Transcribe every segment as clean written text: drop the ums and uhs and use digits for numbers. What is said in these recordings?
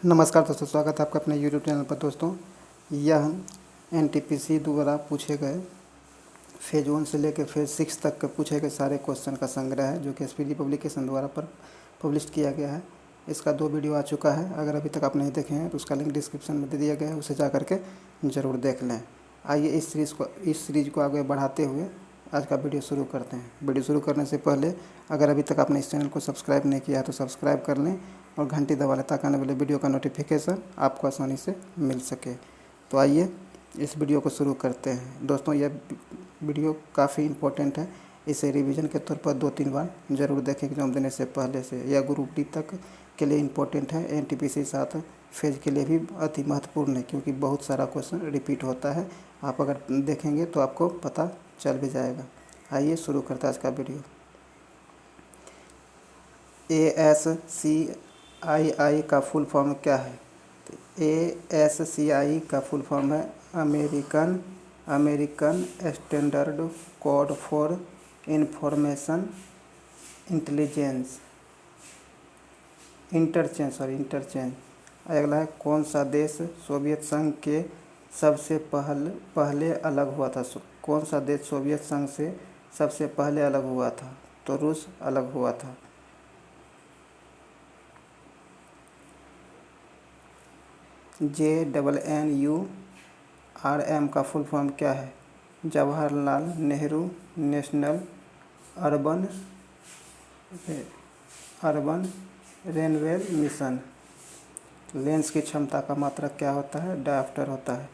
नमस्कार दोस्तों, स्वागत है आपका अपने यूट्यूब चैनल पर। दोस्तों, यह एनटीपीसी द्वारा पूछे गए फेज़ 1 से लेकर फेज़ 6 तक के पूछे गए सारे क्वेश्चन का संग्रह है, जो कि एसपीडी पब्लिकेशन द्वारा पब्लिश किया गया है। इसका 2 वीडियो आ चुका है। अगर अभी तक आप नहीं देखे हैं तो उसका लिंक डिस्क्रिप्शन में दे दिया गया है, उसे जा करके ज़रूर देख लें। आइए इस सीरीज़ को आगे बढ़ाते हुए आज का वीडियो शुरू करते हैं। वीडियो शुरू करने से पहले अगर अभी तक आपने इस चैनल को सब्सक्राइब नहीं किया है तो सब्सक्राइब कर लें और घंटी दबा लें, ताकि आने वाले वीडियो का नोटिफिकेशन आपको आसानी से मिल सके। तो आइए इस वीडियो को शुरू करते हैं। दोस्तों, यह वीडियो काफ़ी इम्पोर्टेंट है। इसे रिवीजन के तौर पर 2-3 बार ज़रूर देखें एग्जाम देने से पहले से। यह ग्रुप डी तक के लिए इम्पोर्टेंट है। एनटीपीसी 7 फेज के लिए भी अति महत्वपूर्ण है, क्योंकि बहुत सारा क्वेश्चन रिपीट होता है। आप अगर देखेंगे तो आपको पता चल भी जाएगा। आइए शुरू करते हैं आज का वीडियो। ASCII का फुल फॉर्म क्या है? तो ASCII का फुल फॉर्म है American standard code for information interchange. अगला है, कौन सा देश सोवियत संघ के सबसे पहले अलग हुआ था? कौन सा देश सोवियत संघ से सबसे पहले अलग हुआ था? तो रूस अलग हुआ था। JNNURM का फुल फॉर्म क्या है? Jawaharlal Nehru national urban renewal mission. Lens की क्षमता का मात्रक क्या होता है? डायोप्टर होता है।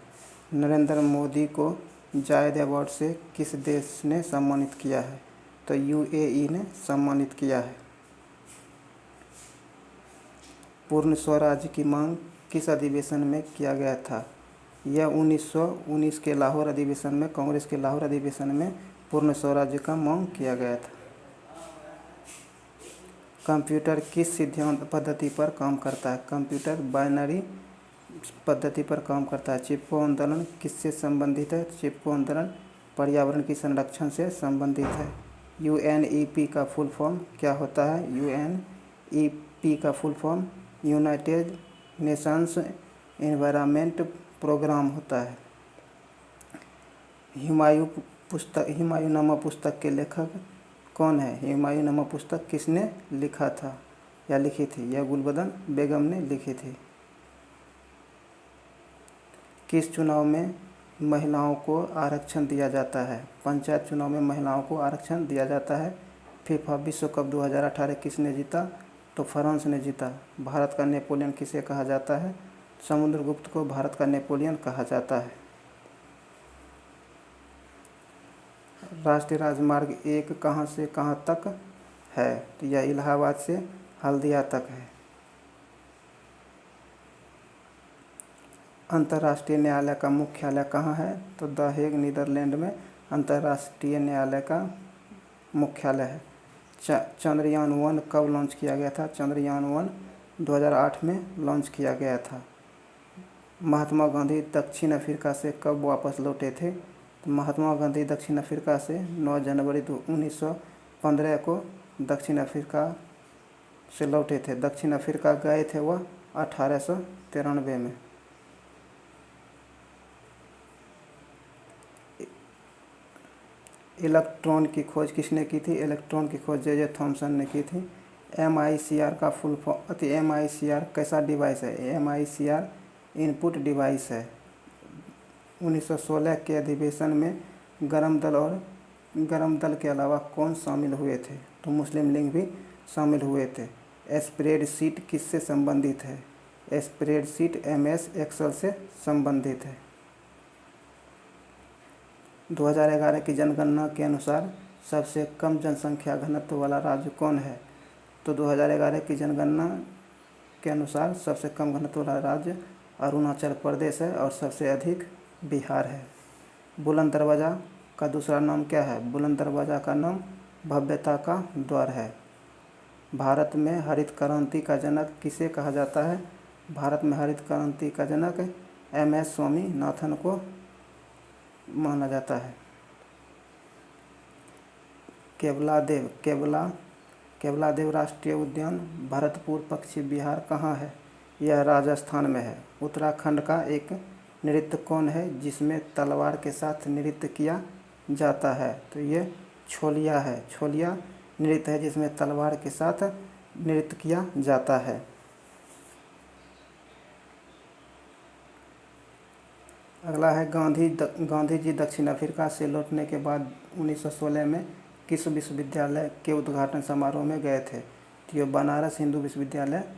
नरेंद्र मोदी को जायद अवार्ड से किस देश ने सम्मानित किया है? तो UAE ने सम्मानित किया है। पूर्ण स्वराज की मांग किस अधिवेशन में किया गया था? यह 1919 के लाहौर अधिवेशन में, कांग्रेस के लाहौर अधिवेशन में पूर्ण स्वराज्य का मांग किया गया था। कंप्यूटर किस सिद्धांत पद्धति पर काम करता है? कंप्यूटर बाइनरी पद्धति पर काम करता है। चिपको आंदोलन किससे संबंधित है? चिपको आंदोलन पर्यावरण की संरक्षण से संबंधित है। UNEP का फुल फॉर्म क्या होता है? UNEP का full form United Nations Environment Programme होता है। हुमायूंनामा पुस्तक के लेखक कौन है? हुमायूंनामा पुस्तक किसने लिखा था या लिखी थी? यह गुलबदन बेगम ने लिखी थी। किस चुनाव में महिलाओं को आरक्षण दिया जाता है? पंचायत चुनाव में महिलाओं को आरक्षण दिया जाता है। फीफा विश्व कप 2018 किसने जीता? तो फ्रांस ने जीता। भारत का नेपोलियन किसे कहा जाता है? समुद्रगुप्त को भारत का नेपोलियन कहा जाता है। राष्ट्रीय राजमार्ग 1 कहाँ से कहाँ तक है? तो यह इलाहाबाद से हल्दिया तक है। अंतर्राष्ट्रीय न्यायालय का मुख्यालय कहाँ है? तो द हेग, नीदरलैंड में अंतर्राष्ट्रीय न्यायालय का मुख्यालय है। चंद्रयान 1 कब लॉन्च किया गया था? चंद्रयान 1 2008 में लॉन्च किया गया था। महात्मा गांधी दक्षिण अफ्रीका से कब वापस लौटे थे? तो महात्मा गांधी दक्षिण अफ्रीका से 9 जनवरी 1915 को दक्षिण अफ्रीका से लौटे थे। दक्षिण अफ्रीका गए थे वह 1893 में। इलेक्ट्रॉन की खोज किसने की थी? इलेक्ट्रॉन की खोज J.J. थॉमसन ने की थी। MICR का फुल फॉर्म, MICR कैसा डिवाइस है? MICR इनपुट डिवाइस है। 1916 के अधिवेशन में गरम दल के अलावा कौन शामिल हुए थे? तो मुस्लिम लीग भी शामिल हुए थे। स्प्रेडशीट किससे संबंधित है? स्प्रेडशीट MS एक्सेल से संबंधित है। 2011 की जनगणना के अनुसार सबसे कम जनसंख्या घनत्व वाला राज्य कौन है? तो 2011 की जनगणना के अनुसार सबसे कम घनत्व वाला राज्य अरुणाचल प्रदेश है और सबसे अधिक बिहार है। बुलंद दरवाज़ा का दूसरा नाम क्या है? बुलंद दरवाज़ा का नाम भव्यता का द्वार है। भारत में हरित क्रांति का जनक किसे कहा जाता है? भारत में हरित क्रांति का जनक MS स्वामीनाथन को माना जाता है। केवलादेव राष्ट्रीय उद्यान भरतपुर पश्चिम बिहार कहाँ है? यह राजस्थान में है। उत्तराखंड का एक नृत्य कौन है जिसमें तलवार के साथ नृत्य किया जाता है? तो ये छोलिया है। छोलिया नृत्य है जिसमें तलवार के साथ नृत्य किया जाता है। अगला है गांधी जी दक्षिण अफ्रीका से लौटने के बाद 1916 में किस विश्वविद्यालय के उद्घाटन समारोह में गए थे? तो ये बनारस हिंदू विश्वविद्यालय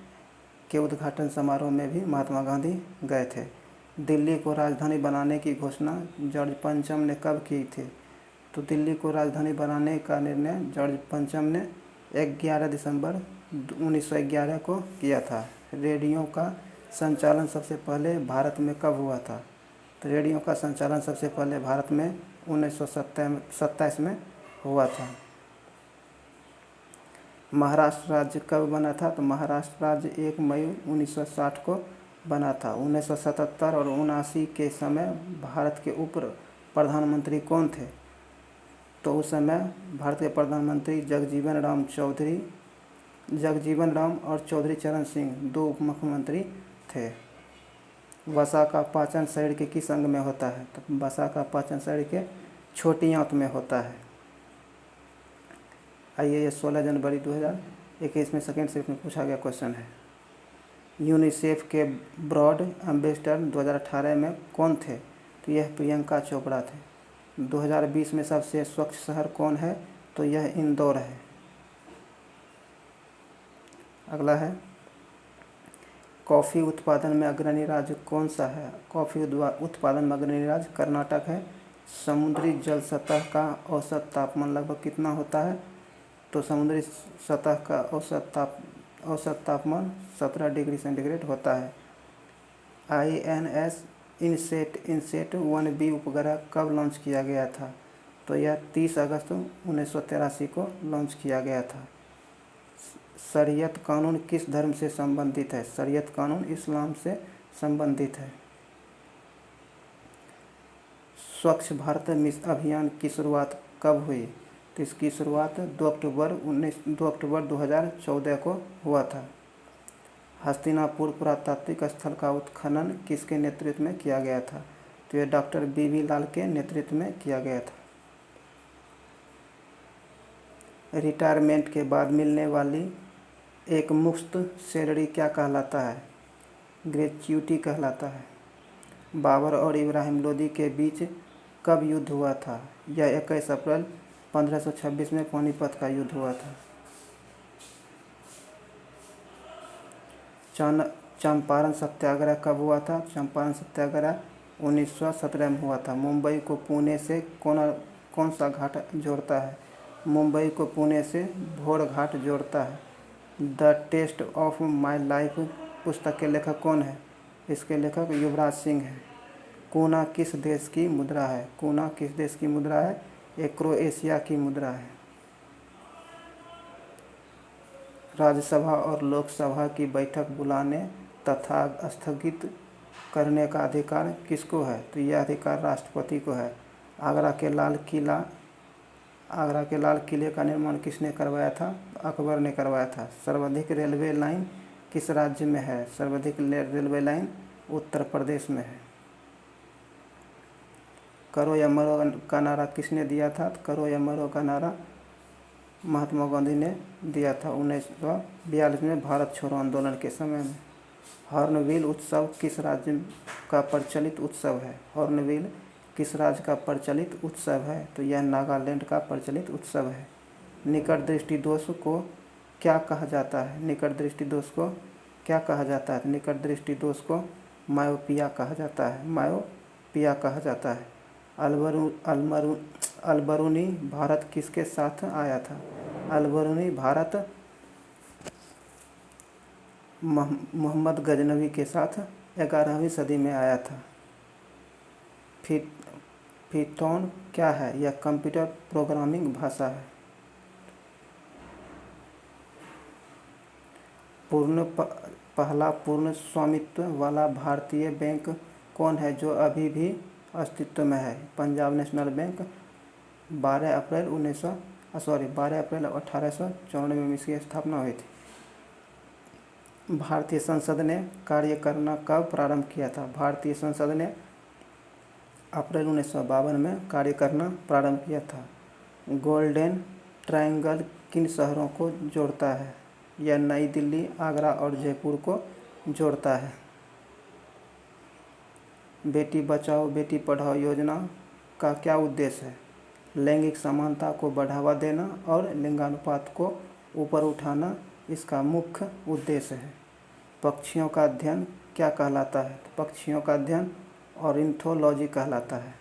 के उद्घाटन समारोह में भी महात्मा गांधी गए थे। दिल्ली को राजधानी बनाने की घोषणा जॉर्ज पंचम ने कब की थी? तो दिल्ली को राजधानी बनाने का निर्णय जॉर्ज पंचम ने 11 दिसंबर 1911 को किया था। रेडियो का संचालन सबसे पहले भारत में कब हुआ था? तो रेडियो का संचालन सबसे पहले भारत में 1927 में हुआ था। महाराष्ट्र राज्य कब बना था? तो महाराष्ट्र राज्य 1 मई 1960 को बना था। 1977 और 1979 के समय भारत के उप प्रधानमंत्री कौन थे? तो उस समय भारत के प्रधानमंत्री जगजीवन राम और चौधरी चरण सिंह 2 उप मुख्यमंत्री थे। वसा का पाचन शरीर के किस अंग में होता है? तो वसा का पाचन शरीर के छोटी आंत में होता है। आइए ये 16 जनवरी 2021 में सेकेंड शिफ्ट में पूछा गया क्वेश्चन है। यूनिसेफ के ब्रॉड एम्बेसडर 2018 में कौन थे? तो यह प्रियंका चोपड़ा थे। 2020 में सबसे स्वच्छ शहर कौन है? तो यह इंदौर है। अगला है कॉफ़ी उत्पादन में अग्रणी राज्य कौन सा है? कॉफ़ी उत्पादन में अग्रणी राज्य कर्नाटक है। समुद्री जल सतह का औसत तापमान लगभग कितना होता है? तो समुद्री सतह का औसत तापमान 17 डिग्री सेंटीग्रेड होता है। INS इनसेट 1B उपग्रह कब लॉन्च किया गया था? तो यह 30 अगस्त 1983 को लॉन्च किया गया था। शरीयत कानून किस धर्म से संबंधित है? शरीयत कानून इस्लाम से संबंधित है। स्वच्छ भारत मिशन अभियान की शुरुआत कब हुई? तो इसकी शुरुआत 2 अक्टूबर 2014 को हुआ था। हस्तिनापुर पुरातात्विक स्थल का उत्खनन किसके नेतृत्व में किया गया था? तो यह डॉक्टर BV लाल के नेतृत्व में किया गया था। रिटायरमेंट के बाद मिलने वाली एक मुफ्त सैलरी क्या कहलाता है? ग्रेच्युटी कहलाता है। बाबर और इब्राहिम लोदी के बीच कब युद्ध हुआ था? यह 21 अप्रैल 1526 में पानीपत का युद्ध हुआ था। चंपारण सत्याग्रह कब हुआ था? चंपारण सत्याग्रह 1917 में हुआ था। मुंबई को पुणे से कौन सा घाट जोड़ता है? मुंबई को पुणे से भोर घाट जोड़ता है। The test of my life पुस्तक के लेखक कौन है? इसके लेखक युवराज सिंह हैं। कूना किस देश की मुद्रा है? कूना किस देश की मुद्रा है? ये क्रोएशिया की मुद्रा है। राज्यसभा और लोकसभा की बैठक बुलाने तथा स्थगित करने का अधिकार किसको है? तो यह अधिकार राष्ट्रपति को है। आगरा के लाल किले का निर्माण किसने करवाया था? अकबर ने करवाया था। सर्वाधिक रेलवे लाइन किस राज्य में है? सर्वाधिक रेलवे लाइन उत्तर प्रदेश में है। करो या मरो का नारा किसने दिया था? करो या मरो का नारा महात्मा गांधी ने दिया था 1942 में भारत छोड़ो आंदोलन के समय में। हॉर्नबिल उत्सव किस राज्य का प्रचलित उत्सव है? हॉर्नबिल किस राज्य का प्रचलित उत्सव है? तो यह नागालैंड का प्रचलित उत्सव है। निकट दृष्टि दोष को क्या कहा जाता है? निकट दृष्टि दोष को क्या कहा जाता है? निकट दृष्टि दोष को मायोपिया कहा जाता है। मायोपिया कहा जाता है। अलबरूनी भारत किसके साथ आया था? अलबरूनी भारत मोहम्मद गजनवी के साथ 11वीं सदी में आया था। python क्या है? यह कंप्यूटर प्रोग्रामिंग भाषा है। पहला पूर्ण स्वामित्व वाला भारतीय बैंक कौन है जो अभी भी अस्तित्व में है? Punjab national bank. 12 अप्रैल 1894 में इसकी स्थापना हुई थी। भारतीय संसद ने कार्य करना कब प्रारंभ किया था? भारतीय संसद ने अप्रैल 1952 में कार्य करना प्रारंभ किया था। गोल्डन ट्रायंगल किन शहरों को जोड़ता है? यह नई दिल्ली, आगरा और जयपुर को जोड़ता है। बेटी बचाओ बेटी पढ़ाओ योजना का क्या उद्देश्य है? लैंगिक समानता को बढ़ावा देना और लिंगानुपात को ऊपर उठाना इसका मुख्य उद्देश्य है। पक्षियों का अध्ययन क्या कहलाता है? तो पक्षियों का अध्ययन ऑर्निथोलॉजी कहलाता है।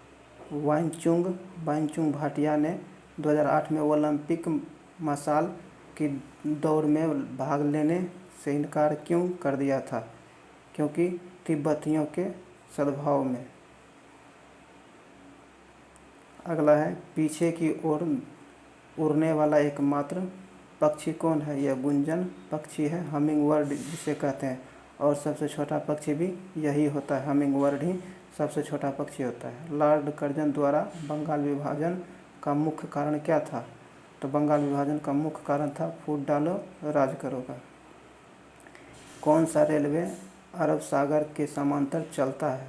वाइनचुंग भाटिया ने 2008 में ओलंपिक मशाल की दौड़ में भाग लेने से इनकार क्यों कर दिया था? क्योंकि तिब्बतियों के सद्भाव में। अगला है, पीछे की ओर उड़ने वाला एकमात्र पक्षी कौन है? यह गुंजन पक्षी है, हमिंग बर्ड जिसे कहते हैं। और सबसे छोटा पक्षी भी यही होता है, हमिंग बर्ड ही सबसे छोटा पक्षी होता है। लॉर्ड कर्जन द्वारा बंगाल विभाजन का मुख्य कारण क्या था? तो बंगाल विभाजन का मुख्य कारण था फूट डालो राज करो का। कौन सा रेलवे अरब सागर के समांतर चलता है?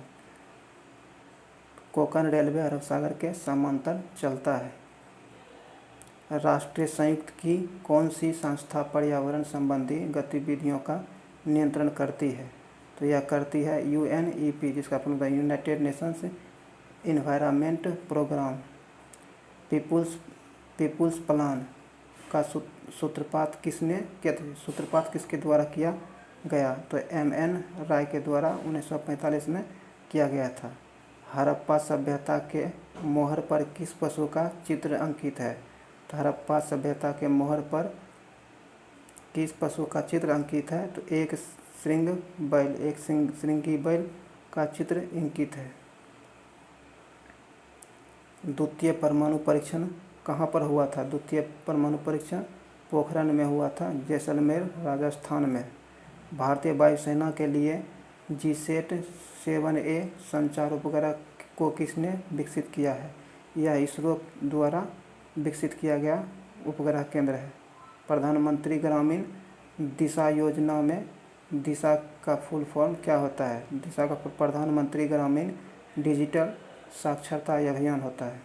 कोंकण रेलवे अरब सागर के समांतर चलता है। राष्ट्रीय संयुक्त की कौन सी संस्था पर्यावरण संबंधी गतिविधियों का नियंत्रण करती है? तो यह करती है UNEP, जिसका पूर्ण United Nations Environment Programme. People's plan का सूत्रपात किसके द्वारा किया गया? तो MN राय के द्वारा 1945 में किया गया था। हड़प्पा सभ्यता के मोहर पर किस पशु का चित्र अंकित है? तो हड़प्पा सभ्यता के मोहर पर किस पशु का चित्र अंकित है? तो एक श्रृंगी बैल का चित्र अंकित है। द्वितीय परमाणु परीक्षण कहाँ पर हुआ था? द्वितीय परमाणु परीक्षण पोखरण में हुआ था, जैसलमेर राजस्थान में। भारतीय वायुसेना के लिए GSAT-7A संचार उपग्रह को किसने विकसित किया है? यह इसरो द्वारा विकसित किया गया उपग्रह केंद्र है। प्रधानमंत्री ग्रामीण दिशा योजना में दिशा का फुल फॉर्म क्या होता है? दिशा का प्रधानमंत्री ग्रामीण डिजिटल साक्षरता अभियान होता है।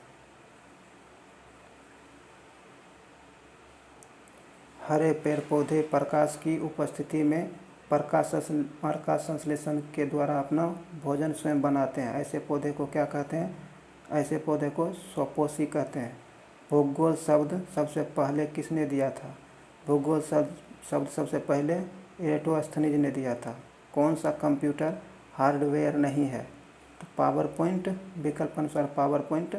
हरे पेड़ पौधे प्रकाश की उपस्थिति में प्रकाश संश्लेषण के द्वारा अपना भोजन स्वयं बनाते हैं। ऐसे पौधे को क्या कहते हैं? ऐसे पौधे को स्वपोषी कहते हैं। भूगोल शब्द सबसे पहले किसने दिया था? भूगोल शब्द सबसे पहले एरेटोस्थनीज ने दिया था। कौन सा कंप्यूटर हार्डवेयर नहीं है? तो पावर पॉइंट, विकल्प अनुसार पावर पॉइंट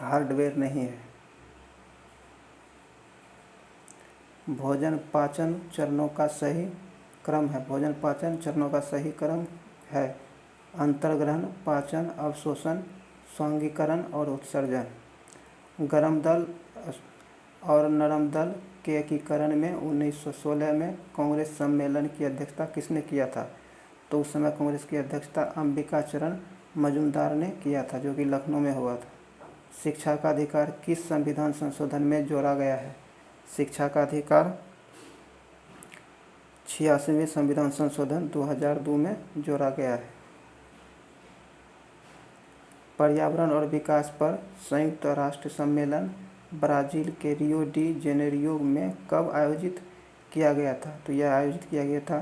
हार्डवेयर नहीं है। भोजन पाचन चरणों का सही क्रम है। भोजन पाचन चरणों का सही क्रम है अंतर्ग्रहण, पाचन, अवशोषण, स्वांगीकरण और उत्सर्जन। गर्म दल और नरम दल के एकीकरण में 1916 में कांग्रेस सम्मेलन की अध्यक्षता किसने किया था? तो उस समय कांग्रेस की अध्यक्षता अंबिका चरण मजूमदार ने किया था, जो कि लखनऊ में हुआ था। शिक्षा का अधिकार किस संविधान संशोधन में जोड़ा गया है? शिक्षा का अधिकार 86वें संविधान संशोधन 2002 में जोड़ा गया है। पर्यावरण और विकास पर संयुक्त राष्ट्र सम्मेलन ब्राज़ील के रियो डी जेनेरियो में कब आयोजित किया गया था? तो यह आयोजित किया गया था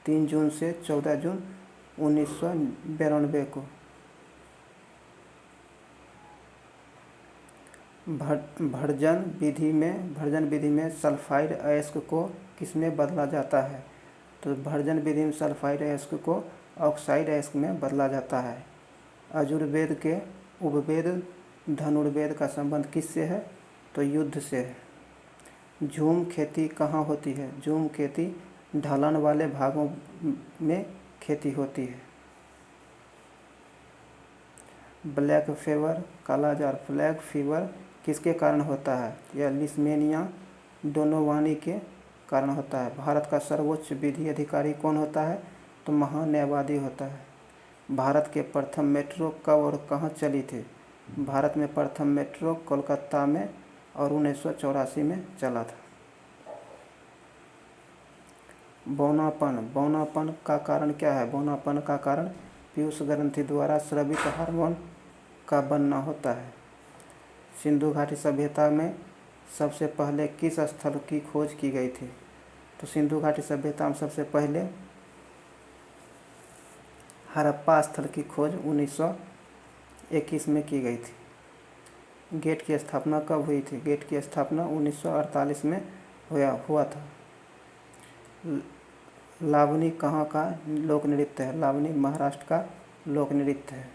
3 जून से 14 जून 1992 को। भर्जन विधि में सल्फाइड अयस्क को किसमें बदला जाता है? तो भर्जन विधि में सल्फाइड अयस्क को ऑक्साइड अयस्क में बदला जाता है। यजुर्वेद के उपवेद धनुर्वेद का संबंध किससे है? तो युद्ध से है। झूम खेती कहाँ होती है? झूम खेती ढलान वाले भागों में खेती होती है। ब्लैक फीवर, कालाजार, फ्लैग फीवर किसके कारण होता है? यह लिस्मेनिया डोनोवानी के कारण होता है। भारत का सर्वोच्च विधि अधिकारी कौन होता है? तो महान्यायवादी होता है। भारत के प्रथम मेट्रो कब और कहाँ चली थी? भारत में प्रथम मेट्रो कोलकाता में और 1984 में चला था। बौनापन, बौनापन का कारण क्या है? बौनापन का कारण पीयूष ग्रंथि द्वारा स्रावित हार्मोन का बनना होता है। सिंधु घाटी सभ्यता में सबसे पहले किस स्थल की खोज की गई थी? तो सिंधु घाटी सभ्यता में सबसे पहले हड़प्पा स्थल की खोज 1921 में की गई थी। गेट की स्थापना कब हुई थी? गेट की स्थापना 1948 में हुआ था। लावनी कहाँ का लोक नृत्य है? लावनी महाराष्ट्र का लोक नृत्य है।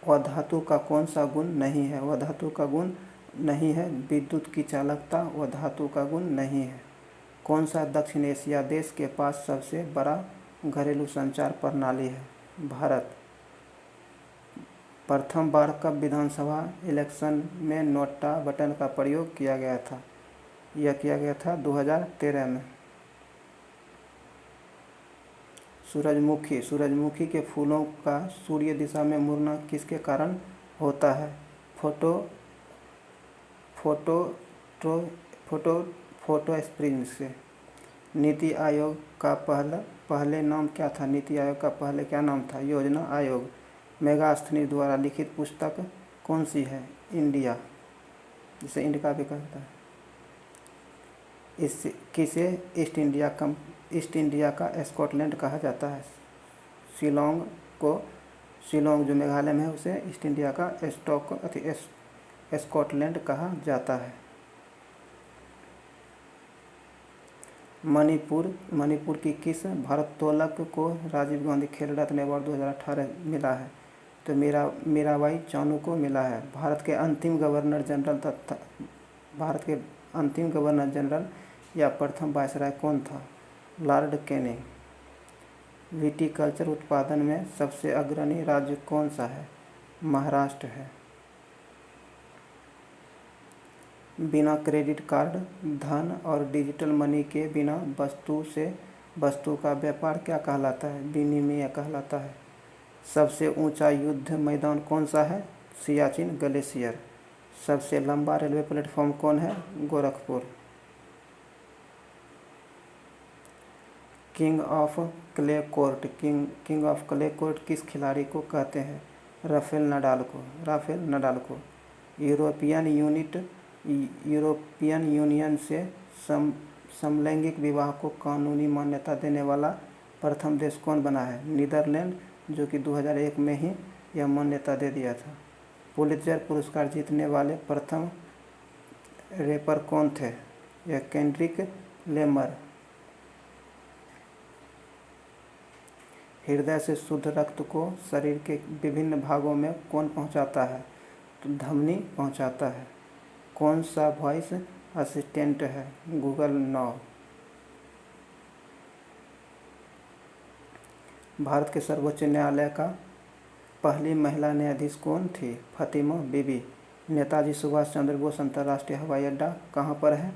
अधातु का कौन सा गुण नहीं है? अधातु का गुण नहीं है विद्युत की चालकता, अधातु का गुण नहीं है। कौन सा दक्षिण एशिया देश के पास सबसे बड़ा घरेलू संचार प्रणाली है? भारत। प्रथम बार कब विधानसभा इलेक्शन में नोटा बटन का प्रयोग किया गया था? यह किया गया था 2013 में। सूरजमुखी, सूरजमुखी के फूलों का सूर्य दिशा में मुड़ना किसके कारण होता है? फोटोस्पिन से। नीति आयोग का पहले नाम क्या था? नीति आयोग का पहले क्या नाम था? योजना आयोग। मेगास्थनी द्वारा लिखित पुस्तक कौन सी है? इंडिया, जिसे इंडिका भी कहता है। किसे ईस्ट इंडिया का स्कॉटलैंड कहा जाता है? शिलोंग जो मेघालय में है उसे ईस्ट इंडिया का स्कॉटलैंड कहा जाता है। मणिपुर की किस भारोत्तोलक को राजीव गांधी खेल रत्न अवार्ड 2018 मिला है? तो मीराबाई चानू को मिला है। भारत के अंतिम गवर्नर जनरल या प्रथम वायसराय कौन था? Lord Canning. विटीकल्चर उत्पादन में सबसे अग्रणी राज्य कौन सा है? महाराष्ट्र है। बिना क्रेडिट कार्ड, धन और डिजिटल मनी के बिना वस्तु से वस्तु का व्यापार क्या कहलाता है? विनिमय कहलाता है। सबसे ऊंचा युद्ध मैदान कौन सा है? सियाचिन ग्लेशियर। सबसे लंबा रेलवे प्लेटफॉर्म कौन है? Gorakhpur. King of clay court किस खिलाड़ी को कहते हैं? राफेल नडाल को। यूरोपियन यूनियन से समलैंगिक विवाह को कानूनी मान्यता देने वाला प्रथम देश कौन बना है? नीदरलैंड, जो कि 2001 में ही यह मान्यता दे दिया था। पुलित्जर पुरस्कार जीतने वाले प्रथम रैपर कौन थे? यह केंड्रिक लेमर। हृदय से शुद्ध रक्त को शरीर के विभिन्न भागों में कौन पहुंचाता है? तो धमनी पहुंचाता है। कौन सा वॉइस असिस्टेंट है? Google now. भारत के सर्वोच्च न्यायालय का पहली महिला न्यायाधीश कौन थी? फातिमा बीबी। नेताजी सुभाष चंद्र बोस अंतर्राष्ट्रीय हवाई अड्डा कहाँ पर है?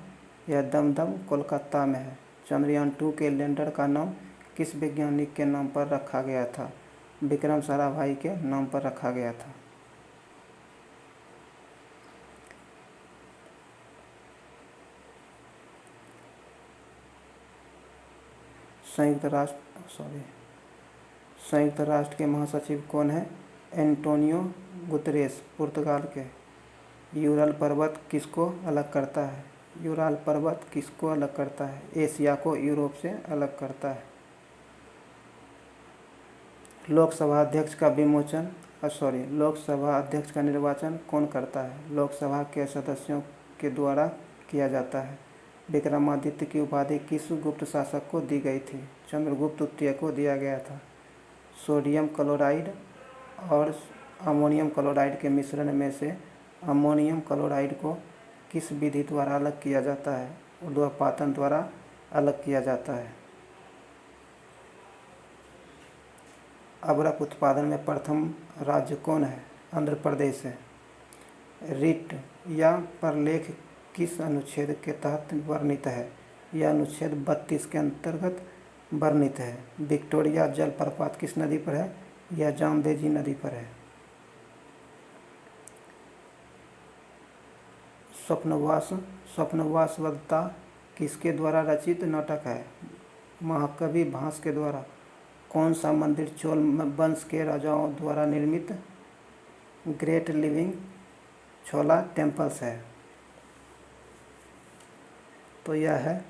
यह दमदम कोलकाता में है। चंद्रयान 2 के लैंडर का नाम किस वैज्ञानिक के नाम पर रखा गया था? विक्रम साराभाई के नाम पर रखा गया था। संयुक्त राष्ट्र के महासचिव कौन है? एंटोनियो गुतरेस, पुर्तगाल के। यूराल पर्वत किसको अलग करता है? एशिया को यूरोप से अलग करता है। लोकसभा अध्यक्ष का निर्वाचन कौन करता है? लोकसभा के सदस्यों के द्वारा किया जाता है। विक्रमादित्य की उपाधि किस गुप्त शासक को दी गई थी? चंद्रगुप्त द्वितीय को दिया गया था। सोडियम क्लोराइड और अमोनियम क्लोराइड के मिश्रण में से अमोनियम क्लोराइड को किस विधि द्वारा अलग किया जाता है? ऊर्ध्वपातन द्वारा अलग किया जाता है। अबरख उत्पादन में प्रथम राज्य कौन है? आंध्र प्रदेश है। रिट या प्रलेख किस अनुच्छेद के तहत वर्णित है? यह अनुच्छेद 32 के अंतर्गत वर्णित है। विक्टोरिया जलप्रपात किस नदी पर है? यह जामबेजी नदी पर है। स्वप्नवास स्वप्नवासवदत्ता किसके द्वारा रचित नाटक है? महाकवि भास के द्वारा। कौन सा मंदिर चोल वंश के राजाओं द्वारा निर्मित ग्रेट लिविंग छोला टेम्पल्स है? तो यह है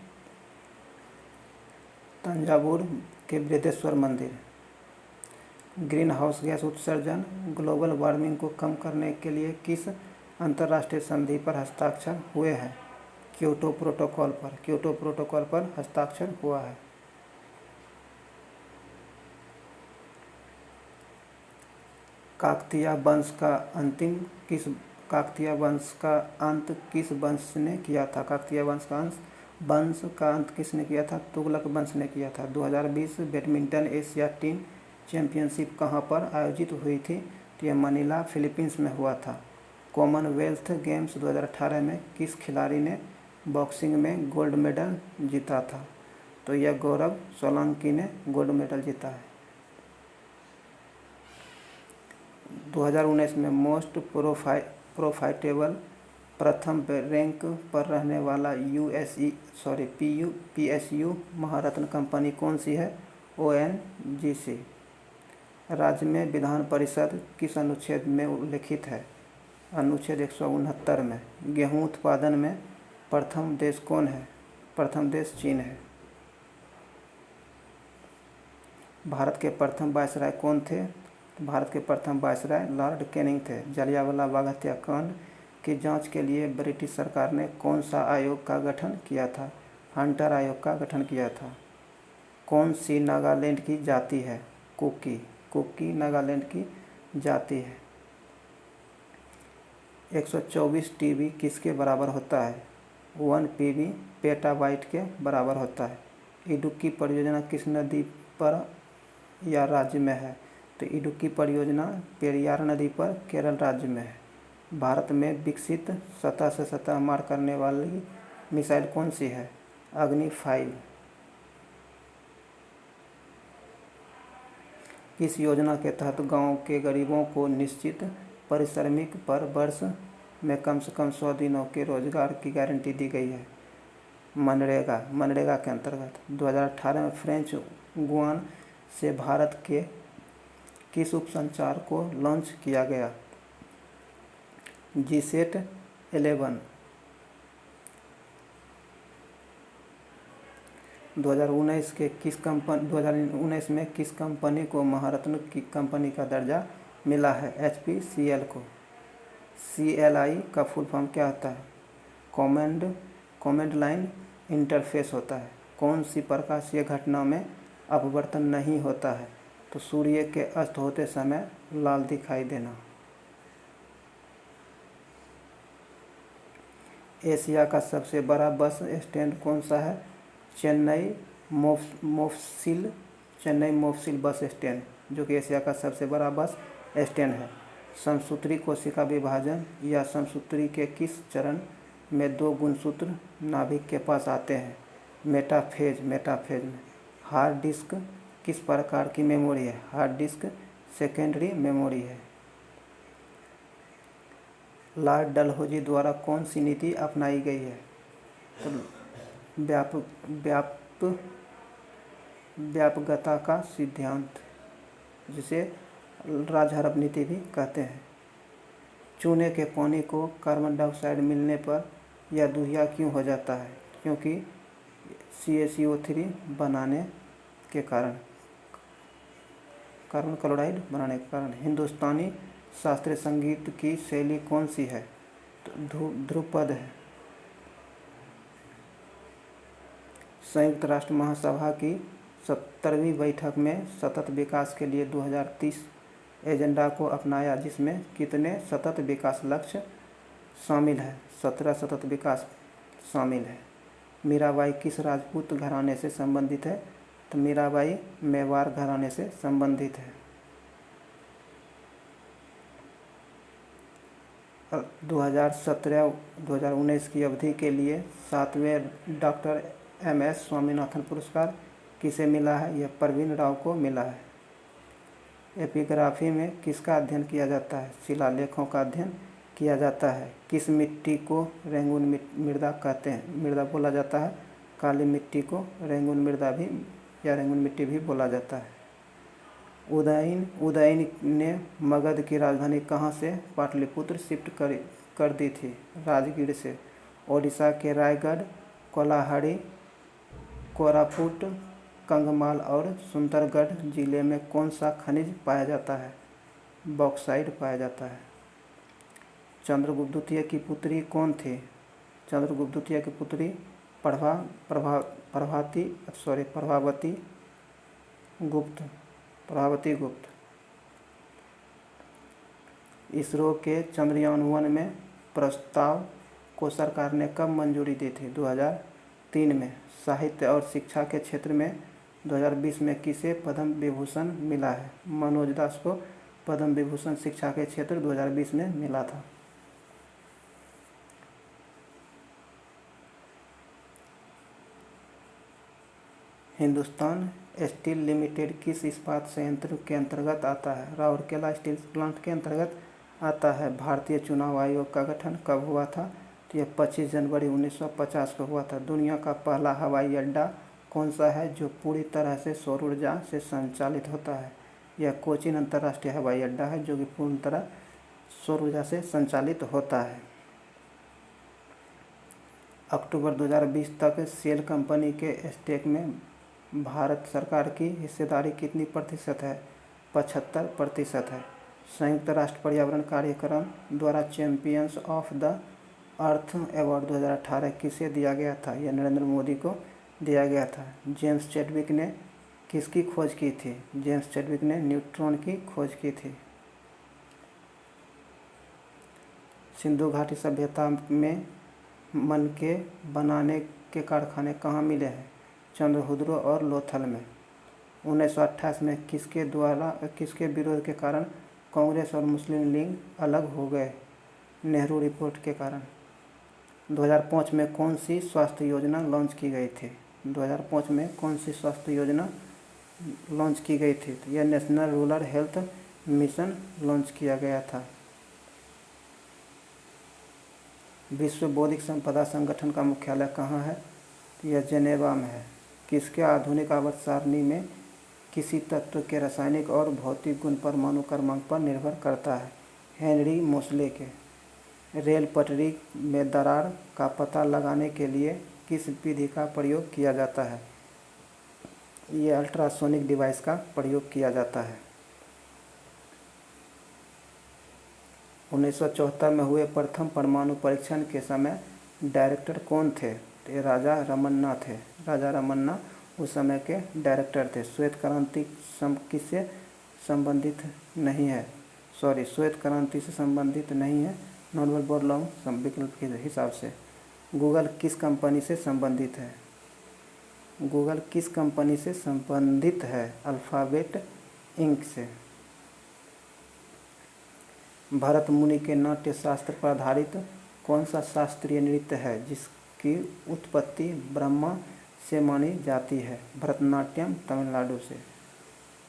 तंजावुर के बृहदेश्वर मंदिर। ग्रीन हाउस गैस उत्सर्जन ग्लोबल वार्मिंग को कम करने के लिए किस अंतर्राष्ट्रीय संधि पर हस्ताक्षर हुए हैं? क्योटो प्रोटोकॉल पर हस्ताक्षर हुआ है। काकतीय वंश का अंत किस वंश ने किया था? काकतीय वंश का अंत किसने किया था? तुगलक वंश ने किया था। 2020 बैडमिंटन एशिया टीम चैंपियनशिप कहाँ पर आयोजित हुई थी? तो यह मनीला फिलीपींस में हुआ था। कॉमनवेल्थ गेम्स 2018 में किस खिलाड़ी ने बॉक्सिंग में गोल्ड मेडल जीता था? तो यह गौरव सोलंकी ने गोल्ड मेडल जीता है। 2019 में मोस्ट प्रोफाइटेबल प्रथम रैंक पर रहने वाला PSU महारत्न कंपनी कौन सी है? ONGC। राज्य में विधान परिषद किस अनुच्छेद में उल्लिखित है? अनुच्छेद 169 में। गेहूं उत्पादन में प्रथम देश कौन है? प्रथम देश चीन है। भारत के प्रथम वायसराय कौन थे? भारत के प्रथम वायसराय लॉर्ड कैनिंग थे। जलियांवाला बाग हत्याकांड की जांच के लिए ब्रिटिश सरकार ने कौन सा आयोग का गठन किया था? हंटर आयोग का गठन किया था। कौन सी नागालैंड की जाति है? कुकी नागालैंड की जाति है। 124 TB किसके बराबर होता है? 1 PB पेटाबाइट के बराबर होता है। इडुक्की परियोजना किस नदी पर या राज्य में है? तो इडुक्की परियोजना पेरियार नदी पर केरल राज्य में है। भारत में विकसित सतह से सतह मार करने वाली मिसाइल कौन सी है? अग्नि 5। किस योजना के तहत गांव के गरीबों को निश्चित पारिश्रमिक पर वर्ष में कम से कम 100 दिनों के रोजगार की गारंटी दी गई है? मनरेगा के अंतर्गत। 2018 में फ्रेंच गुआन से भारत के किस उपसंचार को लॉन्च किया गया? GSAT 11। 2019 में किस कंपनी को महारत्न की कंपनी का दर्जा मिला है? HPCL को। CLI का फुल फॉर्म क्या होता है? कमांड लाइन इंटरफेस होता है। कौन सी प्रकाशीय घटना में अपवर्तन नहीं होता है? तो सूर्य के अस्त होते समय लाल दिखाई देना। एशिया का सबसे बड़ा बस स्टैंड कौन सा है? चेन्नई मोफसिल बस स्टैंड, जो कि एशिया का सबसे बड़ा बस स्टैंड है। समसूत्री कोशिका विभाजन या समसूत्री के किस चरण में 2 गुणसूत्र नाभिक के पास आते हैं? मेटाफेज में। हार्ड डिस्क किस प्रकार की मेमोरी है? हार्ड डिस्क सेकेंडरी मेमोरी है। लॉर्ड डलहौजी द्वारा कौन सी नीति अपनाई गई है? तो व्यापकता का सिद्धांत, जिसे राजहरप नीति भी कहते हैं। चूने के पानी को कार्बन डाइऑक्साइड मिलने पर यह दूधिया क्यों हो जाता है? क्योंकि CaCO3 बनाने के कारण, कार्बन क्लोराइड बनाने के कारण। हिंदुस्तानी शास्त्रीय संगीत की शैली कौन सी है? तो ध्रुपद है। संयुक्त राष्ट्र महासभा की 70वीं बैठक में सतत विकास के लिए 2030 एजेंडा को अपनाया, जिसमें कितने सतत विकास लक्ष्य शामिल है? 17 सतत विकास शामिल है। मीराबाई किस राजपूत घराने से संबंधित है? तो मीराबाई मेवाड़ घराने से संबंधित है। 2017-2019 की अवधि के लिए 7वें डॉक्टर MS स्वामीनाथन पुरस्कार किसे मिला है? यह प्रवीण राव को मिला है। एपिग्राफी में किसका अध्ययन किया जाता है? शिलालेखों का अध्ययन किया जाता है? किस मिट्टी को रेंगुन मृदा कहते हैं, मृदा बोला जाता है? काली मिट्टी को रेंगुन मृदा भी या रेंगुन मिट्टी भी बोला जाता है। उदयन ने मगध की राजधानी कहाँ से पाटलिपुत्र शिफ्ट कर दी थी? राजगीर से। ओडिशा के रायगढ़, कोलाहारी, कोरापुट, कंगमाल और सुंदरगढ़ जिले में कौन सा खनिज पाया जाता है? बॉक्साइट पाया जाता है। चंद्रगुप्त द्वितीय की पुत्री कौन थी? चंद्रगुप्त द्वितीय की पुत्री प्रभावती गुप्त। इसरो के चंद्रयान-1 में प्रस्ताव को सरकार ने कब मंजूरी दी थी? 2003 में। साहित्य और शिक्षा के क्षेत्र में 2020 में किसे पद्म विभूषण मिला है? मनोज दास को पद्म विभूषण शिक्षा के क्षेत्र 2020 में मिला था। हिंदुस्तान स्टील लिमिटेड किस इस्पात संयंत्र के अंतर्गत आता है? राउरकेला स्टील प्लांट के अंतर्गत आता है। भारतीय चुनाव आयोग का गठन कब हुआ था? तो यह 25 जनवरी 1950 को हुआ था। दुनिया का पहला हवाई अड्डा कौन सा है जो पूरी तरह से सौर ऊर्जा से संचालित होता है? यह कोचीन अंतर्राष्ट्रीय हवाई अड्डा है जो कि पूर्ण तरह सौर ऊर्जा से संचालित होता है। अक्टूबर 2020 तक सेल कंपनी के स्टॉक में भारत सरकार की हिस्सेदारी कितनी प्रतिशत है? 75% है। संयुक्त राष्ट्र पर्यावरण कार्यक्रम द्वारा champions of the earth award 2018 किसे दिया गया था? यह नरेंद्र मोदी को दिया गया था। जेम्स चैडविक ने किसकी खोज की थी? जेम्स चैडविक ने न्यूट्रॉन की खोज की थी। सिंधु घाटी सभ्यता में मनके बनाने के कारखाने कहाँ मिले हैं? चंद्रहुद्र और लोथल में। 1928 में किसके विरोध के कारण कांग्रेस और मुस्लिम लीग अलग हो गए? नेहरू रिपोर्ट के कारण। 2005 में कौन सी स्वास्थ्य योजना लॉन्च की गई थी? 2005 में कौन सी स्वास्थ्य योजना लॉन्च की गई थी? तो यह national rural health mission launch किया गया था। विश्व बौद्धिक संपदा संगठन का मुख्यालय कहाँ है? यह जेनेवा में है। किसके आधुनिक आवर्त सारणी में किसी तत्व के रासायनिक और भौतिक गुण परमाणु क्रमांक पर निर्भर करता है? हेनरी मोसले के। रेल पटरी में दरार का पता लगाने के लिए किस विधि का प्रयोग किया जाता है? ये अल्ट्रासोनिक डिवाइस का प्रयोग किया जाता है। 1974 में हुए प्रथम परमाणु परीक्षण के समय डायरेक्टर कौन थे? तो राजा रमन्ना थे। राजा रमन्ना उस समय के डायरेक्टर थे। श्वेत क्रांति किससे संबंधित नहीं है? श्वेत क्रांति से संबंधित नहीं है। नॉर्मल बोल रहा हूँ विकल्प के हिसाब से। गूगल किस कंपनी से संबंधित है? गूगल किस कंपनी से संबंधित है? अल्फ़ाबेट इंक से। भरत मुनि के नाट्य शास्त्र पर आधारित कौन सा शास्त्रीय नृत्य है जिसकी उत्पत्ति ब्रह्मा से मानी जाती है? भरतनाट्यम तमिलनाडु से।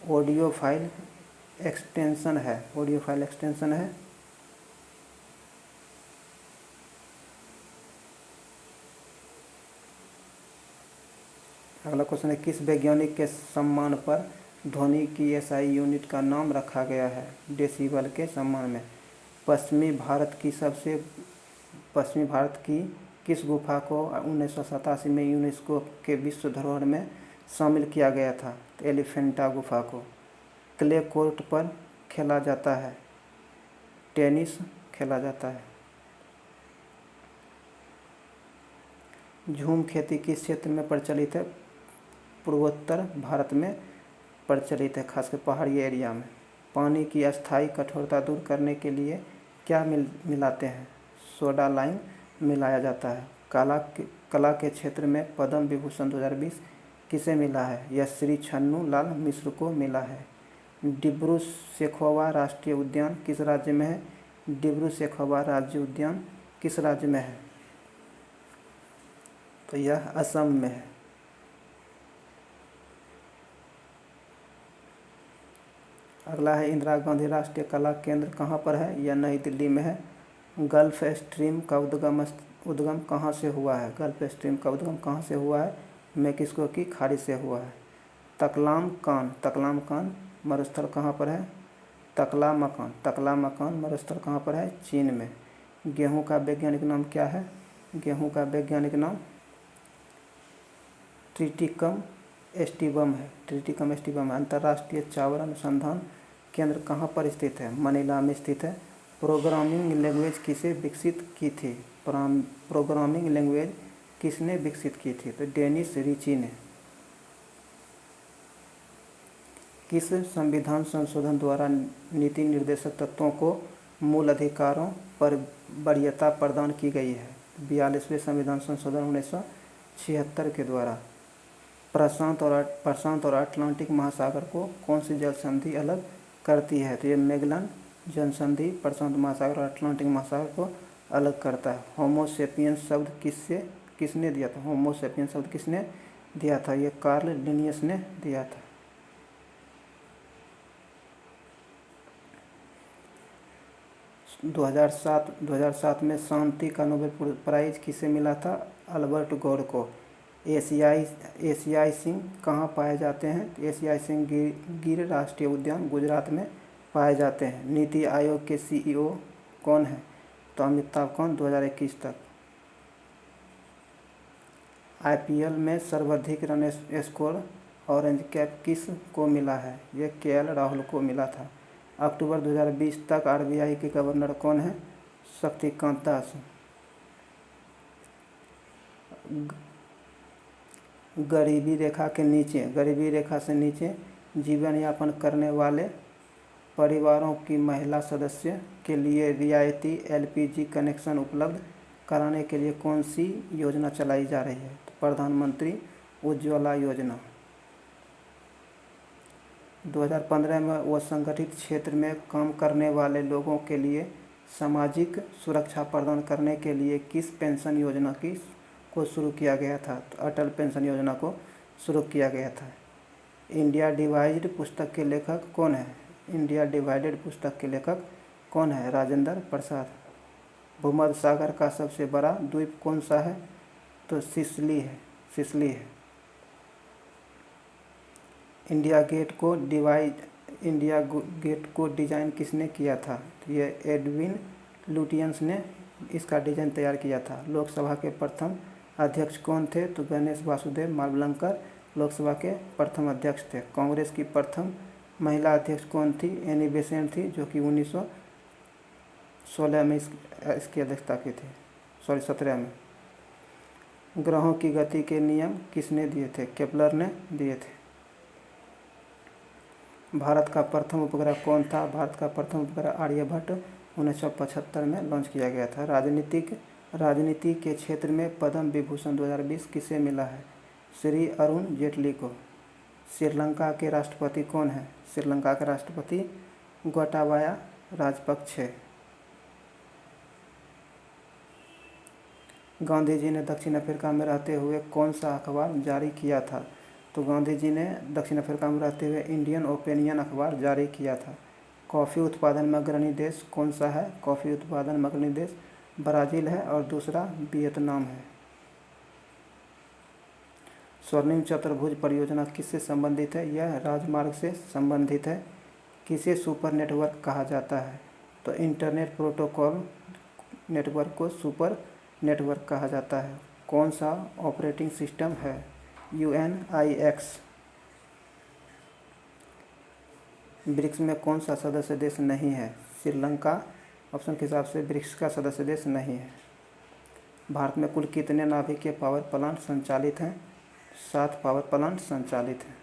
ऑडियो फाइल एक्सटेंशन है। ऑडियो फाइल एक्सटेंशन है। अगला क्वेश्चन है, किस वैज्ञानिक के सम्मान पर ध्वनि की एसआई यूनिट का नाम रखा गया है? डेसिबल के सम्मान में। पश्चिमी भारत की किस गुफा को 1987 में यूनेस्को के विश्व धरोहर में शामिल किया गया था? तो एलिफेंटा गुफा को। क्ले कोर्ट पर खेला जाता है? टेनिस खेला जाता है। झूम खेती किस क्षेत्र में प्रचलित है? पूर्वोत्तर भारत में प्रचलित है, खासकर पहाड़ी एरिया में। पानी की अस्थायी कठोरता दूर करने के लिए क्या मिलाते हैं? सोडा लाइम मिलाया जाता है। कला के क्षेत्र में पद्म विभूषण 2020 किसे मिला है? यह श्री छन्नू लाल मिश्र को मिला है। डिब्रू सैखोवा राष्ट्रीय उद्यान किस राज्य में है? डिब्रू सैखोवा राज्य उद्यान किस राज्य में है? तो यह असम में है। अगला है, इंदिरा गांधी राष्ट्रीय कला केंद्र कहाँ पर है? यह नई दिल्ली में है। गल्फ स्ट्रीम का उद्गम कहाँ से हुआ है? गल्फ स्ट्रीम का उद्गम कहाँ से हुआ है? मैक्सिको की खाड़ी से हुआ है। तकलामकान मरुस्थल कहाँ पर है? तकलामकान मरुस्थल कहाँ पर है? चीन में। गेहूं का वैज्ञानिक नाम क्या है? गेहूं का वैज्ञानिक नाम ट्रिटिकम एस्टिवम है। Triticum aestivum. अंतर्राष्ट्रीय चावल अनुसंधान केंद्र कहाँ पर स्थित है? मनीला में स्थित है। प्रोग्रामिंग लैंग्वेज किसे विकसित की थी? प्रोग्रामिंग लैंग्वेज किसने विकसित की थी? तो डेनिस रिची ने। किस संविधान संशोधन द्वारा नीति निर्देशक तत्वों को मूल अधिकारों पर वरीयता प्रदान की गई है? 42वें संविधान संशोधन 1976 के द्वारा। प्रशांत और अटलांटिक महासागर को कौन सी जल संधि अलग करती है? तो ये मैगेलन जल संधि प्रशांत महासागर और अटलांटिक महासागर को अलग करता है। होमोसेपियंस शब्द किसने दिया था? होमोसेपियंस शब्द किसने दिया था? ये कार्ल लिनियस ने दिया था। दो हजार सात में शांति का नोबेल प्राइज किसे मिला था? अल्बर्ट गौर को। एशियाई सिंह कहाँ पाए जाते हैं? एशियाई सिंह गिर राष्ट्रीय उद्यान गुजरात में पाए जाते हैं। नीति आयोग के CEO कौन है? तो अमिताभ कांत 2021 तक। IPL में सर्वाधिक रन स्कोर ऑरेंज कैप किस को मिला है? ये KL राहुल को मिला था। अक्टूबर 2020 तक RBI के गवर्नर कौन है? शक्तिकांत दास। गरीबी रेखा से नीचे जीवन यापन करने वाले परिवारों की महिला सदस्य के लिए रियायती LPG कनेक्शन उपलब्ध कराने के लिए कौन सी योजना चलाई जा रही है? तो प्रधानमंत्री उज्ज्वला योजना। 2015 में असंगठित क्षेत्र में काम करने वाले लोगों के लिए सामाजिक सुरक्षा प्रदान करने के लिए किस पेंशन योजना को शुरू किया गया था? तो अटल पेंशन योजना को शुरू किया गया था। इंडिया डिवाइडेड पुस्तक के लेखक कौन है? इंडिया डिवाइडेड पुस्तक के लेखक कौन है? राजेंद्र प्रसाद। भूमध्य सागर का सबसे बड़ा द्वीप कौन सा है? तो सिसिली है। इंडिया गेट को डिज़ाइन किसने किया था? तो ये एडविन लुटियंस ने इसका डिज़ाइन तैयार किया था। लोकसभा के प्रथम अध्यक्ष कौन थे? तो गणेश वासुदेव मावलंकर लोकसभा के प्रथम अध्यक्ष थे। कांग्रेस की प्रथम महिला अध्यक्ष कौन थी? एनी बेसेंट थी, जो कि 1916 में इसकी अध्यक्षता की थी। 17 में। ग्रहों की गति के नियम किसने दिए थे? केपलर ने दिए थे। भारत का प्रथम उपग्रह कौन था? भारत का प्रथम उपग्रह आर्यभट्ट 1975 में लॉन्च किया गया था। राजनीति के क्षेत्र में पद्म विभूषण 2020 किसे मिला है? श्री अरुण जेटली को। श्रीलंका के राष्ट्रपति कौन है? श्रीलंका के राष्ट्रपति गोटाबाया राजपक्षे। गांधी जी ने दक्षिण अफ्रीका में रहते हुए कौन सा अखबार जारी किया था? तो गांधी जी ने दक्षिण अफ्रीका में रहते हुए इंडियन ओपिनियन अखबार जारी किया था। कॉफ़ी उत्पादन में अग्रणी देश कौन सा है? कॉफ़ी उत्पादन में अग्रणी देश ब्राज़ील है और दूसरा वियतनाम है। स्वर्णिम चतुर्भुज परियोजना किससे संबंधित है? यह राजमार्ग से संबंधित है। किसे सुपर नेटवर्क कहा जाता है? तो इंटरनेट प्रोटोकॉल नेटवर्क को सुपर नेटवर्क कहा जाता है। कौन सा ऑपरेटिंग सिस्टम है? UNIX। ब्रिक्स में कौन सा सदस्य देश नहीं है? श्रीलंका ऑप्शन के हिसाब से ब्रिक्स का सदस्य देश नहीं है। भारत में कुल कितने नाभिकीय पावर प्लांट संचालित हैं? 7 पावर प्लांट संचालित हैं।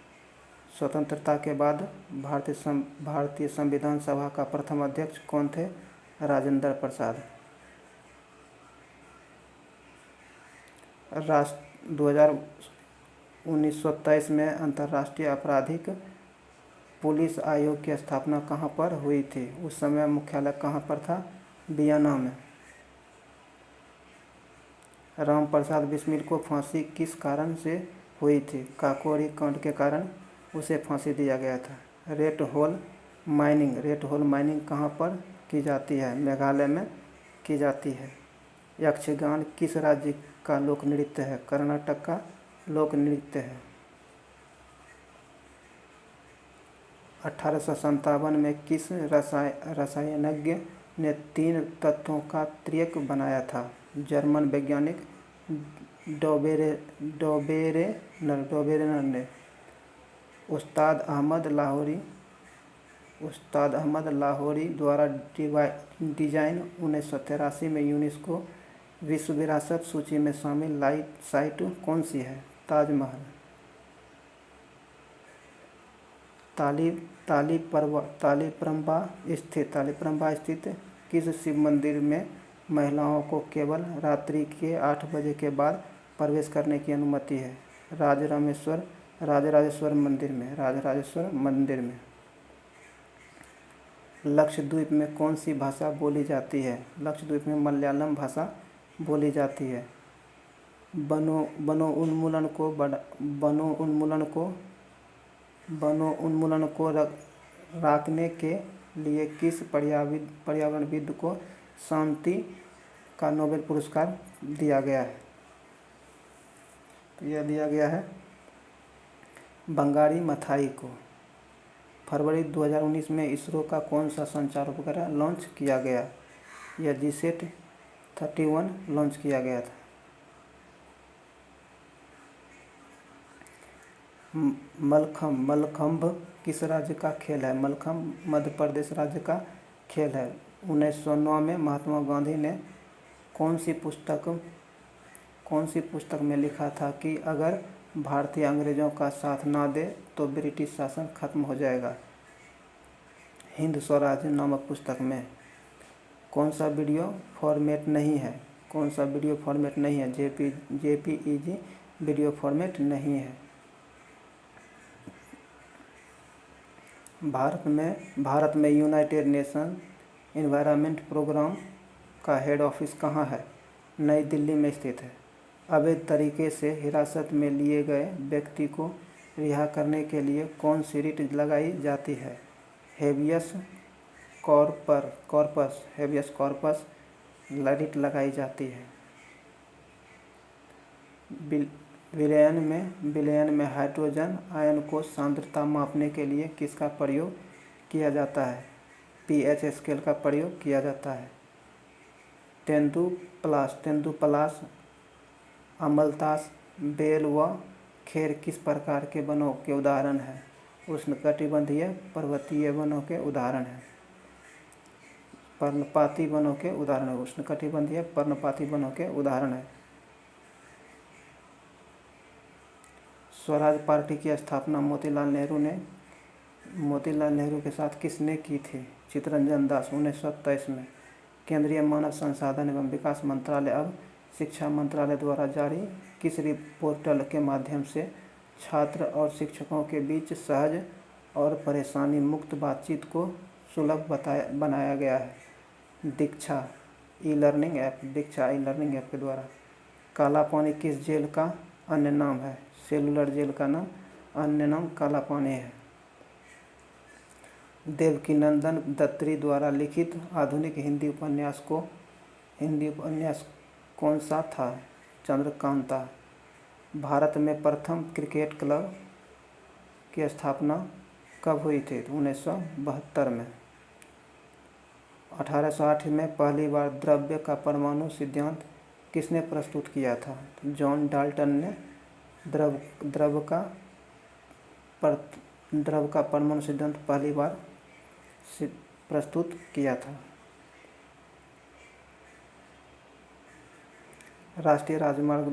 स्वतंत्रता के बाद भारतीय संविधान सभा का प्रथम अध्यक्ष कौन थे? राजेंद्र प्रसाद। 1923 में अंतर्राष्ट्रीय आपराधिक पुलिस आयोग की स्थापना कहाँ पर हुई थी? उस समय मुख्यालय कहाँ पर था? वियना में। राम प्रसाद बिस्मिल को फांसी किस कारण से हुई थी? काकोरी कांड के कारण उसे फांसी दिया गया था। रेड होल माइनिंग कहाँ पर की जाती है? मेघालय में की जाती है? यक्षगान किस राज्य का लोक नृत्य है? कर्नाटक का लोक नृत्य है। 1857 में किस रसायनज्ञ ने 3 तत्वों का त्रिक बनाया था? जर्मन वैज्ञानिक डोबेरेनर ने। उस्ताद अहमद लाहौरी द्वारा डिजाइन 1983 में यूनेस्को विश्व विरासत सूची में शामिल साइट कौन सी है? ताजमहल। तालीपरंबा स्थित किस शिव मंदिर में महिलाओं को केवल रात्रि के 8 बजे के बाद प्रवेश करने की अनुमति है? राजराजेश्वर मंदिर में। लक्षद्वीप में कौन सी भाषा बोली जाती है? लक्षद्वीप में मलयालम भाषा बोली जाती है। वनोन्मूलन को रोकने के लिए किस पर्यावरणविद को शांति का नोबेल पुरस्कार दिया गया है? तो यह दिया गया है बंगारी मथाई को। फरवरी 2019 में इसरो का कौन सा संचार उपग्रह लॉन्च किया गया? यह जीसैट 31 लॉन्च किया गया था। मलखंभ किस राज्य का खेल है? मलखंभ मध्य प्रदेश राज्य का खेल है। 1909 में महात्मा गांधी ने कौन सी पुस्तक में लिखा था कि अगर भारतीय अंग्रेजों का साथ ना दे तो ब्रिटिश शासन खत्म हो जाएगा? हिंद स्वराज नामक पुस्तक में। कौन सा वीडियो फॉर्मेट नहीं है? जेपीईजी वीडियो फॉर्मेट नहीं है। भारत में यूनाइटेड नेशन एनवायरनमेंट प्रोग्राम का हेड ऑफिस कहाँ है? नई दिल्ली में स्थित है। अवैध तरीके से हिरासत में लिए गए व्यक्ति को रिहा करने के लिए कौन सी रिट लगाई जाती है? हेबियस कॉर्पस रिट लगाई जाती है। विलयन में हाइड्रोजन आयन को सांद्रता मापने के लिए किसका प्रयोग किया जाता है? pH स्केल का प्रयोग किया जाता है। तेंदुपलास, अमलतास, बेल व खेर किस प्रकार के वनों के उदाहरण हैं? उष्णकटिबंधीय पर्वतीय वनों के उदाहरण हैं। पर्णपाती वनों के उदाहरण है। उष्णकटिबंधीय पर्णपाती वनों के उदाहरण है। स्वराज पार्टी की स्थापना मोतीलाल नेहरू के साथ किसने की थी? चित्तरंजन दास। 1923 में। केंद्रीय मानव संसाधन एवं विकास मंत्रालय अब शिक्षा मंत्रालय द्वारा जारी किस पोर्टल के माध्यम से छात्र और शिक्षकों के बीच सहज और परेशानी मुक्त बातचीत को सुलभ बनाया गया है? दीक्षा ई लर्निंग ऐप के द्वारा। काला पानी किस जेल का अन्य नाम है? सेलुलर जेल का अन्य नाम काला पानी है। देवकीनंदन दत्तरी द्वारा लिखित आधुनिक हिंदी उपन्यास कौन सा था? चंद्रकांता। भारत में प्रथम क्रिकेट क्लब की स्थापना कब हुई थी? 1972 में। 1808 में पहली बार द्रव्य का परमाणु सिद्धांत किसने प्रस्तुत किया था? जॉन डाल्टन ने द्रव का परमाणु सिद्धांत पहली बार प्रस्तुत किया था। राष्ट्रीय राजमार्ग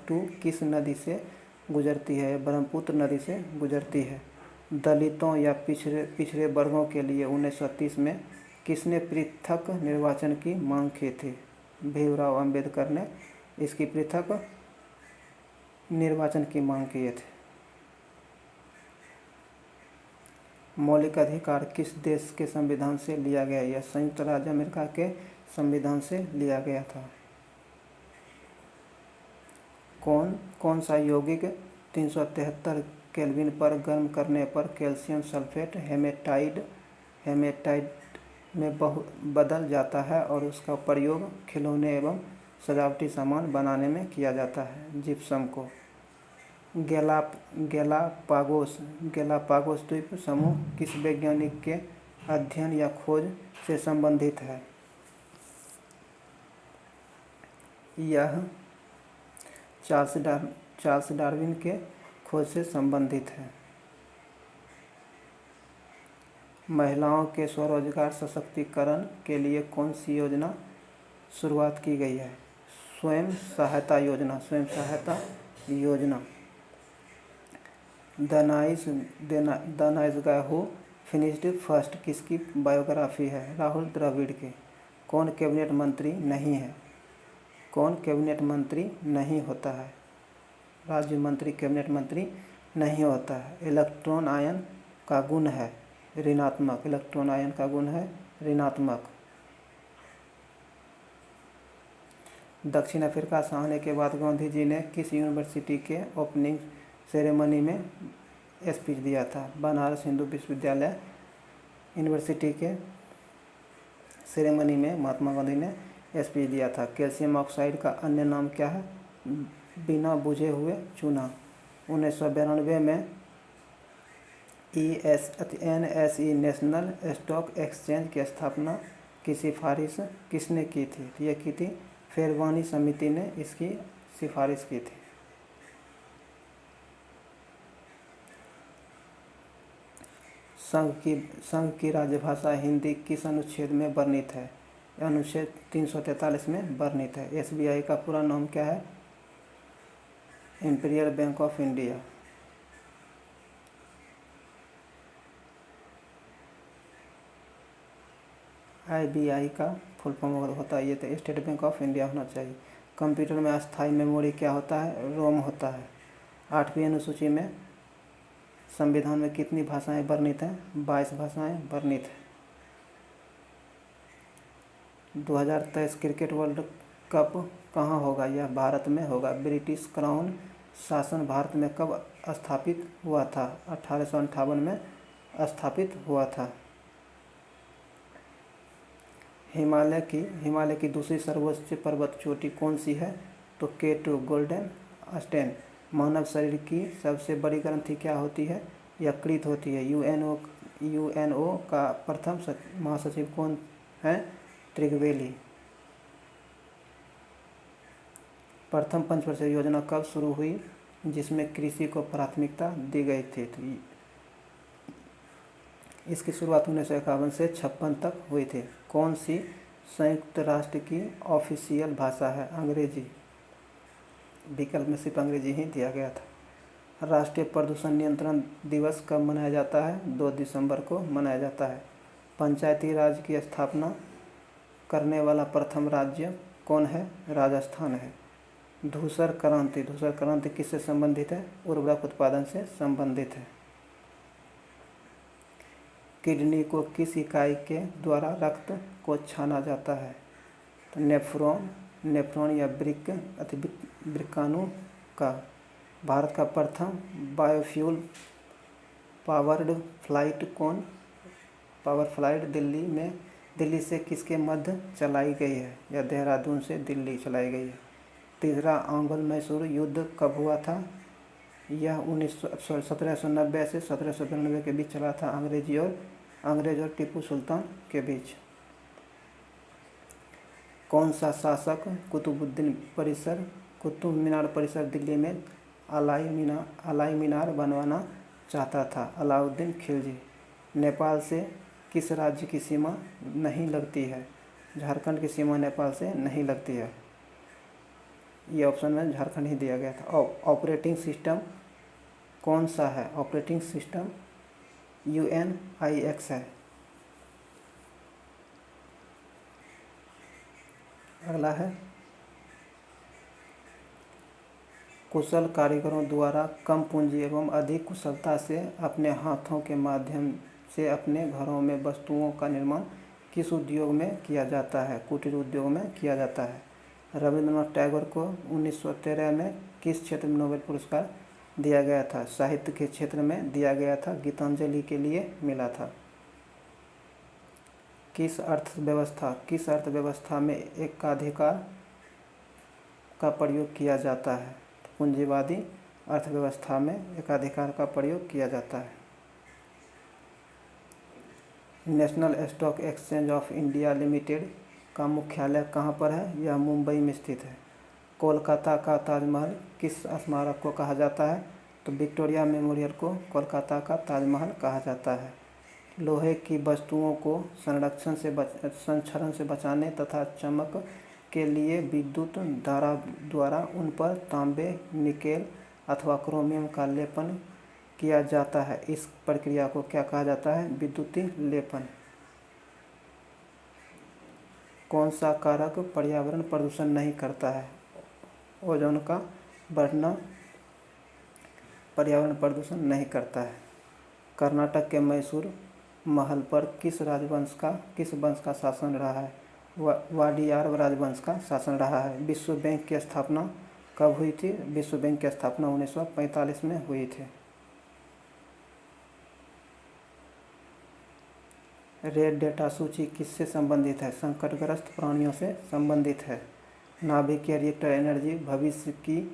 2 किस नदी से गुजरती है? ब्रह्मपुत्र नदी से गुजरती है। दलितों या पिछड़े वर्गों के लिए 1930 में किसने पृथक निर्वाचन की मांग की थी? भीमराव अंबेडकर ने इसकी पृथक निर्वाचन की मांग किए थे। मौलिक अधिकार किस देश के संविधान से लिया गया? यह संयुक्त राज्य अमेरिका के संविधान से लिया गया था। कौन सा यौगिक 373 केल्विन पर गर्म करने पर कैल्शियम सल्फेट में बदल जाता है और उसका प्रयोग खिलौने एवं सजावटी सामान बनाने में किया जाता है। जिप्सम को गैलापागोस द्वीप समूह किस वैज्ञानिक के अध्ययन या खोज से संबंधित है? यह चार्ल्स डार्विन के खोज से संबंधित है। महिलाओं के स्वरोजगार सशक्तिकरण के लिए कौन सी योजना शुरुआत की गई है? स्वयं सहायता योजना। The nice guy who finished first किसकी बायोग्राफी है? राहुल द्रविड़ की। कौन कैबिनेट मंत्री नहीं है? कौन कैबिनेट मंत्री नहीं होता है? राज्य मंत्री कैबिनेट मंत्री नहीं होता है। इलेक्ट्रॉन आयन का गुण है ऋणात्मक। इलेक्ट्रॉन आयन का गुण है ऋणात्मक। दक्षिण अफ्रीका से आने के बाद गांधी जी ने किस यूनिवर्सिटी के ओपनिंग सेरेमनी में स्पीच दिया था? बनारस हिंदू विश्वविद्यालय यूनिवर्सिटी के सेरेमनी में महात्मा गांधी ने स्पीच दिया था। कैल्शियम ऑक्साइड का अन्य नाम क्या है? बिना बुझे हुए चूना। 1992 में NSE नेशनल स्टॉक एक्सचेंज की स्थापना की सिफारिश किसने की थी? यह की थी फेरवानी समिति ने इसकी सिफारिश की थी। संघ की राजभाषा हिंदी किस अनुच्छेद में वर्णित है? अनुच्छेद 343 में वर्णित है। SBI का पूरा नाम क्या है? Imperial bank of India. IBI का फुल फॉर्म होता है, ये तो स्टेट बैंक ऑफ इंडिया होना चाहिए। कंप्यूटर में अस्थायी मेमोरी क्या होता है? रोम होता है। 8वीं अनुसूची में संविधान में कितनी भाषाएं वर्णित हैं? 22 भाषाएं वर्णित हैं। 2023 क्रिकेट वर्ल्ड कप कहाँ होगा? यह भारत में होगा। ब्रिटिश क्राउन शासन भारत में कब स्थापित हुआ था? 1858 में स्थापित हुआ था। हिमालय की दूसरी सर्वोच्च पर्वत चोटी कौन सी है? तो K2 गोल्डन अस्टेन। मानव शरीर की सबसे बड़ी ग्रंथि क्या होती है? यकृत होती है। यूएनओ का प्रथम महासचिव कौन है? त्रिगवेली। प्रथम पंचवर्षीय योजना कब शुरू हुई जिसमें कृषि को प्राथमिकता दी गई थी? तो इसकी शुरुआत 1951 से 56 तक हुई थी। कौन सी संयुक्त राष्ट्र की ऑफिशियल भाषा है? अंग्रेजी। विकल्प में सिर्फ अंग्रेजी ही दिया गया था। राष्ट्रीय प्रदूषण नियंत्रण दिवस कब मनाया जाता है? 2 दिसंबर को मनाया जाता है। पंचायती राज की स्थापना करने वाला प्रथम राज्य कौन है? राजस्थान है। धूसर क्रांति किससे संबंधित है? उर्वरक उत्पादन से संबंधित है। किडनी को किस इकाई के द्वारा रक्त को छाना जाता है? तो नेफ्रॉन या वृक्काणु का। भारत का प्रथम बायोफ्यूल पावर्ड फ्लाइट दिल्ली से किसके मध्य चलाई गई है? या देहरादून से दिल्ली चलाई गई है। तीसरा आंग्ल मैसूर युद्ध कब हुआ था? यह 1790 से 1792 के बीच चला था। अंग्रेज और टीपू सुल्तान के बीच। कौन सा शासक कुतुब मीनार परिसर दिल्ली में अलाई मीनार बनवाना चाहता था? अलाउद्दीन खिलजी। नेपाल से किस राज्य की सीमा नहीं लगती है? झारखंड की सीमा नेपाल से नहीं लगती है। ये ऑप्शन में झारखंड ही दिया गया था। ऑपरेटिंग सिस्टम कौन सा है? ऑपरेटिंग सिस्टम UNIX है। अगला है कुशल कारीगरों द्वारा कम पूंजी एवं अधिक कुशलता से अपने हाथों के माध्यम से अपने घरों में वस्तुओं का निर्माण किस उद्योग में किया जाता है? कुटीर उद्योग में किया जाता है। रविंद्रनाथ टैगोर को 1913 में किस क्षेत्र में नोबेल पुरस्कार दिया गया था? साहित्य के क्षेत्र में दिया गया था। गीतांजलि के लिए मिला था। किस अर्थव्यवस्था में एकाधिकार का प्रयोग किया जाता है? तो पूंजीवादी अर्थव्यवस्था में एकाधिकार का प्रयोग किया जाता है। National stock exchange of India limited का मुख्यालय कहाँ पर है? यह मुंबई में स्थित है। कोलकाता का ताजमहल किस स्मारक को कहा जाता है? तो विक्टोरिया मेमोरियल को कोलकाता का ताजमहल कहा जाता है। लोहे की वस्तुओं को संक्षरण से बचाने तथा चमक के लिए विद्युत धारा द्वारा उन पर तांबे, निकेल अथवा क्रोमियम का लेपन किया जाता है। इस प्रक्रिया को क्या कहा जाता है? विद्युतीय लेपन। कौन सा कारक पर्यावरण प्रदूषण नहीं करता है? ओजोन का बढ़ना पर्यावरण प्रदूषण नहीं करता है। कर्नाटक के मैसूर महल पर किस वंश का शासन रहा है? वाडियार राजवंश का शासन रहा है। विश्व बैंक की स्थापना कब हुई थी? विश्व बैंक की स्थापना 1945 में हुई थी। रेड डेटा सूची किससे संबंधित है? संकटग्रस्त प्राणियों से संबंधित है। नाभिकीय रिएक्टर एनर्जी भविष्य की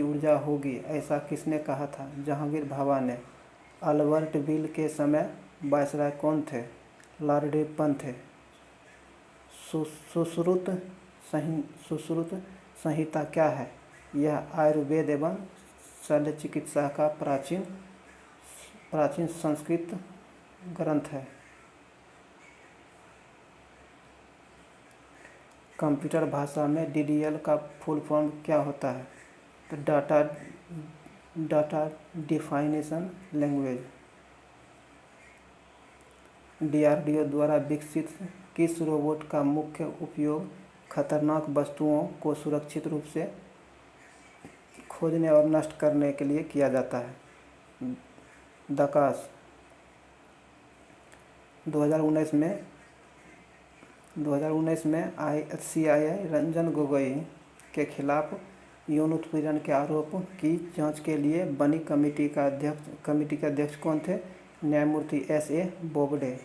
ऊर्जा होगी, ऐसा किसने कहा था? जहांगीर भाभा ने। अल्बर्ट बिल के समय वायसराय कौन थे? लॉर्ड रिपन थे। सुश्रुत संहिता क्या है? यह आयुर्वेद एवं शल्य चिकित्सा का प्राचीन संस्कृत ग्रंथ है। कंप्यूटर भाषा में DDL का फुल फॉर्म क्या होता है? तो डाटा डिफाइनेशन लैंग्वेज। DRDO द्वारा विकसित किस रोबोट का मुख्य उपयोग खतरनाक वस्तुओं को सुरक्षित रूप से खोजने और नष्ट करने के लिए किया जाता है? दकास। 2019 में CII रंजन गोगोई के खिलाफ यौन उत्पीड़न के आरोप की जांच के लिए बनी कमेटी के अध्यक्ष कौन थे? न्यायमूर्ति SA बोबडे।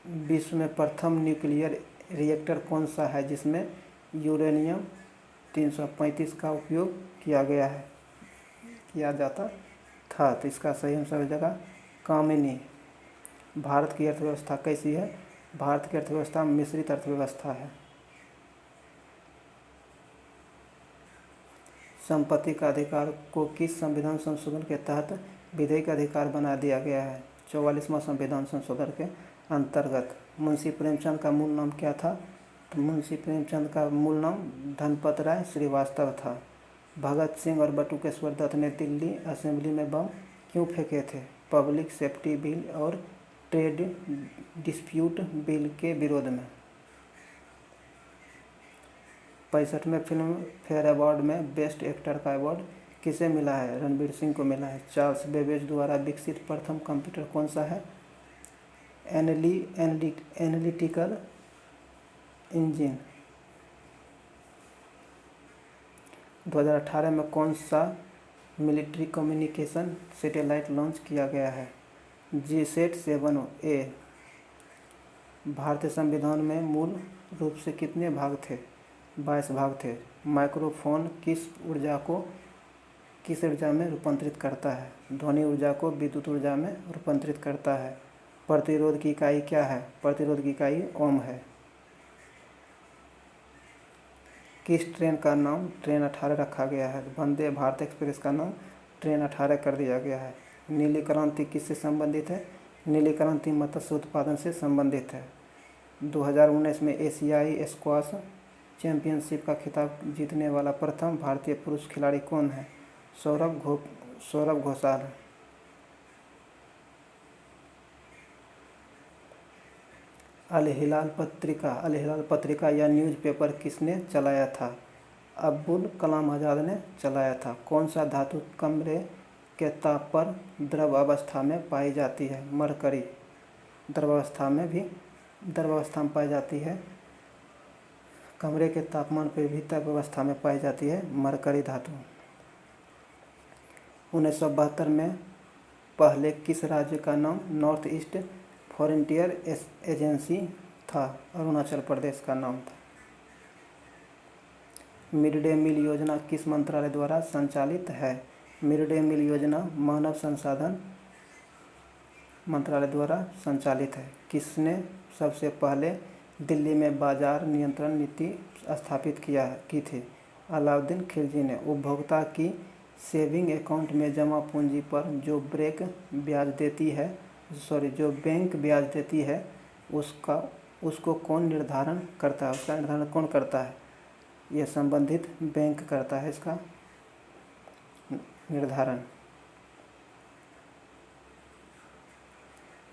विश्व में प्रथम न्यूक्लियर रिएक्टर कौन सा है जिसमें यूरेनियम 335 का उपयोग किया जाता था? तो इसका सही आंसर हो जाएगा कामिनी। भारत की अर्थव्यवस्था कैसी है? भारत की अर्थव्यवस्था मिश्रित अर्थव्यवस्था है। संपत्ति का अधिकार को किस संविधान संशोधन के तहत विधेयक अधिकार बना दिया गया है? 44वां संविधान संशोधन के अंतर्गत। मुंशी प्रेमचंद का मूल नाम क्या था? तो मुंशी प्रेमचंद का मूल नाम धनपत राय श्रीवास्तव था। भगत सिंह और बटुकेश्वर दत्त ने दिल्ली असेंबली में बम क्यों फेंके थे? पब्लिक सेफ्टी बिल और ट्रेड डिस्प्यूट बिल के विरोध में। 65वें फिल्म फेयर अवार्ड में बेस्ट एक्टर का अवार्ड किसे मिला है? रणवीर सिंह को मिला है। चार्ल्स बेबेज द्वारा विकसित प्रथम कंप्यूटर कौन सा है? Analytical engine. 2018 में कौन सा मिलिट्री कम्युनिकेशन सैटेलाइट लॉन्च किया गया है? GSAT-7A। भारतीय संविधान में मूल रूप से कितने भाग थे? 22 भाग थे। माइक्रोफोन किस ऊर्जा में रूपांतरित करता है? ध्वनि ऊर्जा को विद्युत ऊर्जा में रूपांतरित करता है। प्रतिरोध की इकाई क्या है? प्रतिरोध की इकाई ओम है। किस ट्रेन का नाम ट्रेन 18 रखा गया है? वंदे भारत एक्सप्रेस का नाम ट्रेन 18 कर दिया गया है। नीली क्रांति किससे संबंधित है? नीली क्रांति मत्स्य उत्पादन से संबंधित है। 2019 में एशियाई स्क्वाश चैंपियनशिप का खिताब जीतने वाला प्रथम भारतीय पुरुष खिलाड़ी कौन है? सौरभ घोषाल। अल हिलाल पत्रिका या न्यूज़पेपर किसने चलाया था? अब्दुल कलाम आज़ाद ने चलाया था। कौन सा धातु कमरे के ताप पर द्रव अवस्था में पाई जाती है? मरकरी। द्रवावस्था में पाई जाती है। कमरे के तापमान पर भी द्रव अवस्था में पाई जाती है मरकरी धातु। 1972 में पहले किस राज्य का नाम नॉर्थ ईस्ट फ्रंटियर एजेंसी था? अरुणाचल प्रदेश का नाम था। मिड डे मील योजना किस मंत्रालय द्वारा संचालित है? मिड डे मील योजना मानव संसाधन मंत्रालय द्वारा संचालित है। किसने सबसे पहले दिल्ली में बाजार नियंत्रण नीति स्थापित की थी? अलाउद्दीन खिलजी ने। उपभोक्ता की सेविंग अकाउंट में जमा पूंजी पर जो बैंक ब्याज देती है उसको कौन निर्धारण करता है? उसका निर्धारण कौन करता है? यह संबंधित बैंक करता है इसका निर्धारण।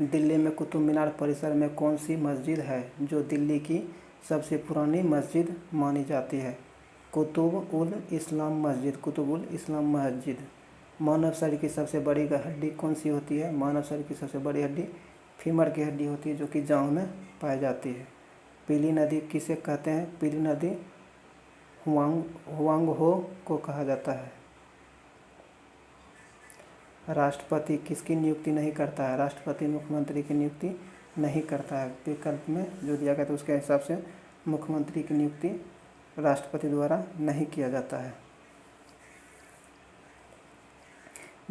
दिल्ली में कुतुब मीनार परिसर में कौन सी मस्जिद है जो दिल्ली की सबसे पुरानी मस्जिद मानी जाती है? कुतुब उल इस्लाम मस्जिद। मानव शरीर की सबसे बड़ी हड्डी कौन सी होती है? मानव शरीर की सबसे बड़ी हड्डी फीमर की हड्डी होती है, जो कि जांघ में पाई जाती है। पीली नदी किसे कहते हैं? पीली नदी हुआंग-हो को कहा जाता है। राष्ट्रपति किसकी नियुक्ति नहीं करता है? राष्ट्रपति मुख्यमंत्री की नियुक्ति नहीं करता है। विकल्प में जो दिया गया था उसके हिसाब से मुख्यमंत्री की नियुक्ति राष्ट्रपति द्वारा नहीं किया जाता है।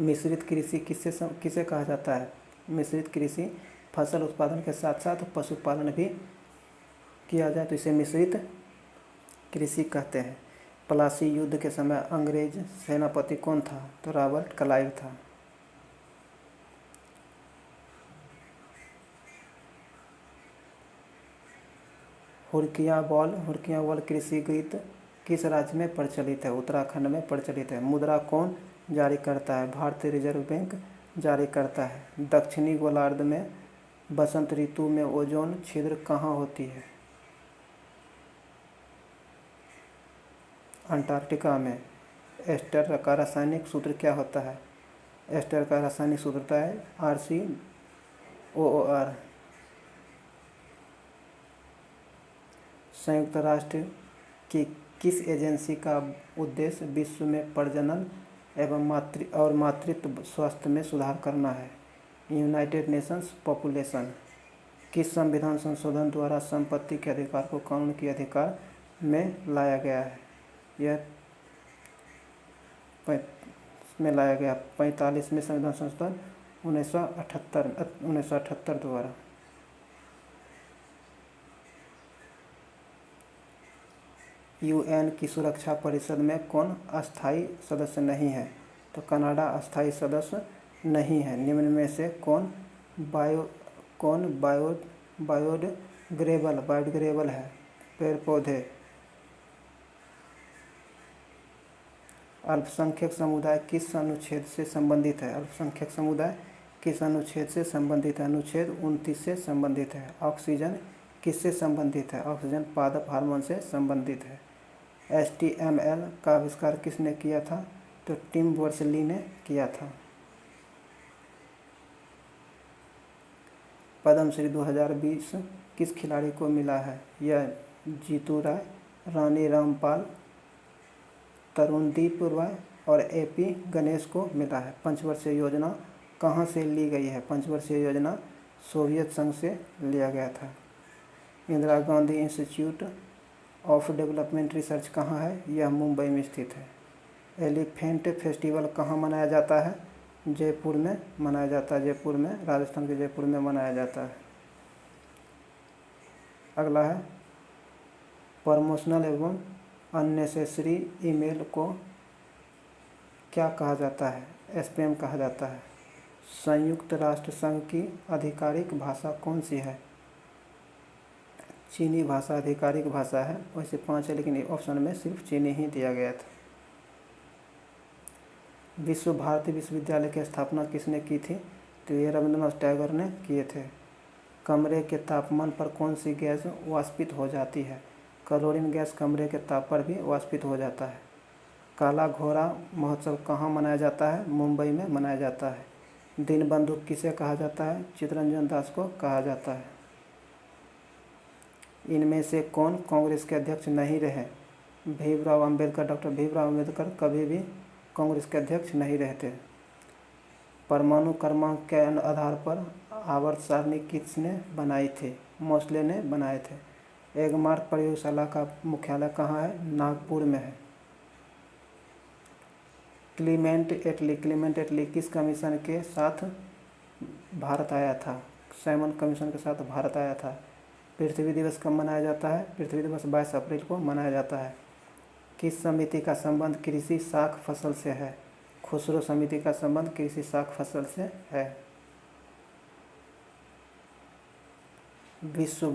मिश्रित कृषि किसे कहा जाता है? मिश्रित कृषि फसल उत्पादन के साथ साथ पशुपालन भी किया जाए तो इसे मिश्रित कृषि कहते हैं। प्लासी युद्ध के समय अंग्रेज सेनापति कौन था? तो रॉबर्ट क्लाइव था। हुड़कियाँ बॉल कृषि गीत किस राज्य में प्रचलित है? उत्तराखंड में प्रचलित है। मुद्रा कौन जारी करता है? भारतीय रिजर्व बैंक जारी करता है। दक्षिणी गोलार्ध में बसंत ऋतु में ओजोन छिद्र कहाँ होती है? अंटार्कटिका में। एस्टर का रासायनिक सूत्र क्या होता है? एस्टर का रासायनिक सूत्र होता है RCOOR। संयुक्त राष्ट्र की किस एजेंसी का उद्देश्य विश्व में प्रजनन एवं मातृत्व स्वास्थ्य में सुधार करना है? United Nations population. किस संविधान संशोधन द्वारा संपत्ति के अधिकार को कानून के अधिकार में लाया गया है? यह 45वें संविधान संशोधन 1978 द्वारा। UN की सुरक्षा परिषद में कौन अस्थायी सदस्य नहीं है? तो कनाडा अस्थायी सदस्य नहीं है। निम्न में से कौन बायोडिग्रेडेबल है? पेड़ पौधे। अल्पसंख्यक समुदाय किस अनुच्छेद से संबंधित है? अल्पसंख्यक समुदाय किस अनुच्छेद से संबंधित है? अनुच्छेद 29 से संबंधित है। ऑक्सीजन किससे संबंधित है? ऑक्सीजन पादप हार्मोन से संबंधित है। HTML का आविष्कार किसने किया था? तो टिम बर्नर्स-ली ने किया था। पद्मश्री 2020 किस खिलाड़ी को मिला है? यह जीतू राय, रानी रामपाल, तरुणदीप रॉय और AP गणेश को मिला है। पंचवर्षीय योजना कहाँ से ली गई है? पंचवर्षीय योजना सोवियत संघ से लिया गया था। Indira Gandhi institute of development research कहाँ है? यह मुंबई में स्थित है। एलिफेंट फेस्टिवल कहाँ मनाया जाता है? जयपुर में मनाया जाता है। जयपुर में, राजस्थान के जयपुर में मनाया जाता है। अगला है प्रमोशनल एवं अननेसेसरी ईमेल को क्या कहा जाता है? स्पैम कहा जाता है। संयुक्त राष्ट्र संघ की आधिकारिक भाषा कौन सी है? चीनी भाषा आधिकारिक भाषा है। वैसे 5 है लेकिन ऑप्शन में सिर्फ चीनी ही दिया गया था। विश्व भारती विश्वविद्यालय की स्थापना किसने की थी? तो ये रविंद्रनाथ टैगोर ने किए थे। कमरे के तापमान पर कौन सी गैस वाष्पित हो जाती है? क्लोरीन गैस कमरे के ताप पर भी वाष्पित हो जाता है। काला घोड़ा महोत्सव कहाँ मनाया जाता है? मुंबई में मनाया जाता है। दीनबंधु किसे कहा जाता है? चित्तरंजन दास को कहा जाता है। इनमें से कौन कांग्रेस के अध्यक्ष नहीं रहे? भीमराव अम्बेडकर। डॉक्टर भीमराव अम्बेडकर कभी भी कांग्रेस के अध्यक्ष नहीं रहे थे। परमाणु क्रमांक के आधार पर आवर्त सारणी किसने बनाई थी? मोस्ले ने बनाए थे। एगमार्क प्रयोगशाला का मुख्यालय कहाँ है? नागपुर में है। क्लीमेंट एटली किस कमीशन के साथ भारत आया था? साइमन कमीशन के साथ भारत आया था। पृथ्वी दिवस कब मनाया जाता है? पृथ्वी दिवस 22 अप्रैल को मनाया जाता है। किस समिति का संबंध कृषि साख फसल से है? खुसरो समिति का संबंध कृषि साख फसल से है। विश्व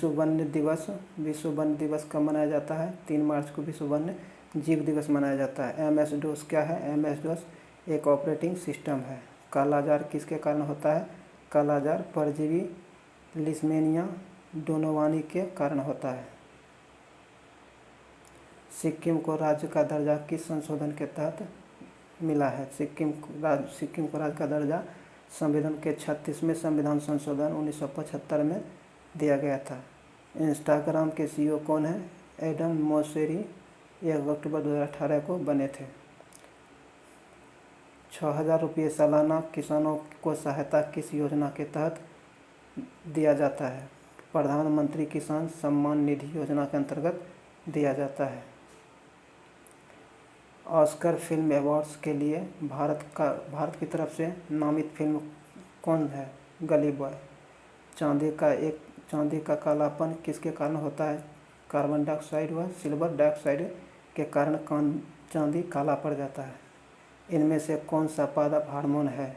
वन्य दिवस कब मनाया जाता है? 3 मार्च को विश्व वन्य जीव दिवस मनाया जाता है। एम एस डोस क्या है? एम एस डोस एक ऑपरेटिंग सिस्टम है। कालाजार किसके कारण होता है? कालाजार परजीवी लिस्मेनिया डोनोवानी के कारण होता है। सिक्किम को राज्य का दर्जा किस संशोधन के तहत मिला है? सिक्किम को राज्य का दर्जा संविधान के 36वें संविधान संशोधन 1975 में दिया गया था। इंस्टाग्राम के सीईओ कौन है? एडम मोसेरी 1 अक्टूबर 2018 को बने थे। 6,000 रुपये सालाना किसानों को सहायता किस योजना के तहत दिया जाता है? प्रधानमंत्री किसान सम्मान निधि योजना के अंतर्गत दिया जाता है। ऑस्कर फिल्म अवार्ड्स के लिए भारत की तरफ से नामित फिल्म कौन है? गली बॉय। चांदी का कालापन किसके कारण होता है? कार्बन डाइऑक्साइड व सिल्वर डाइऑक्साइड के कारण चांदी काला पड़ जाता है। इनमें से कौन सा पादप हार्मोन है?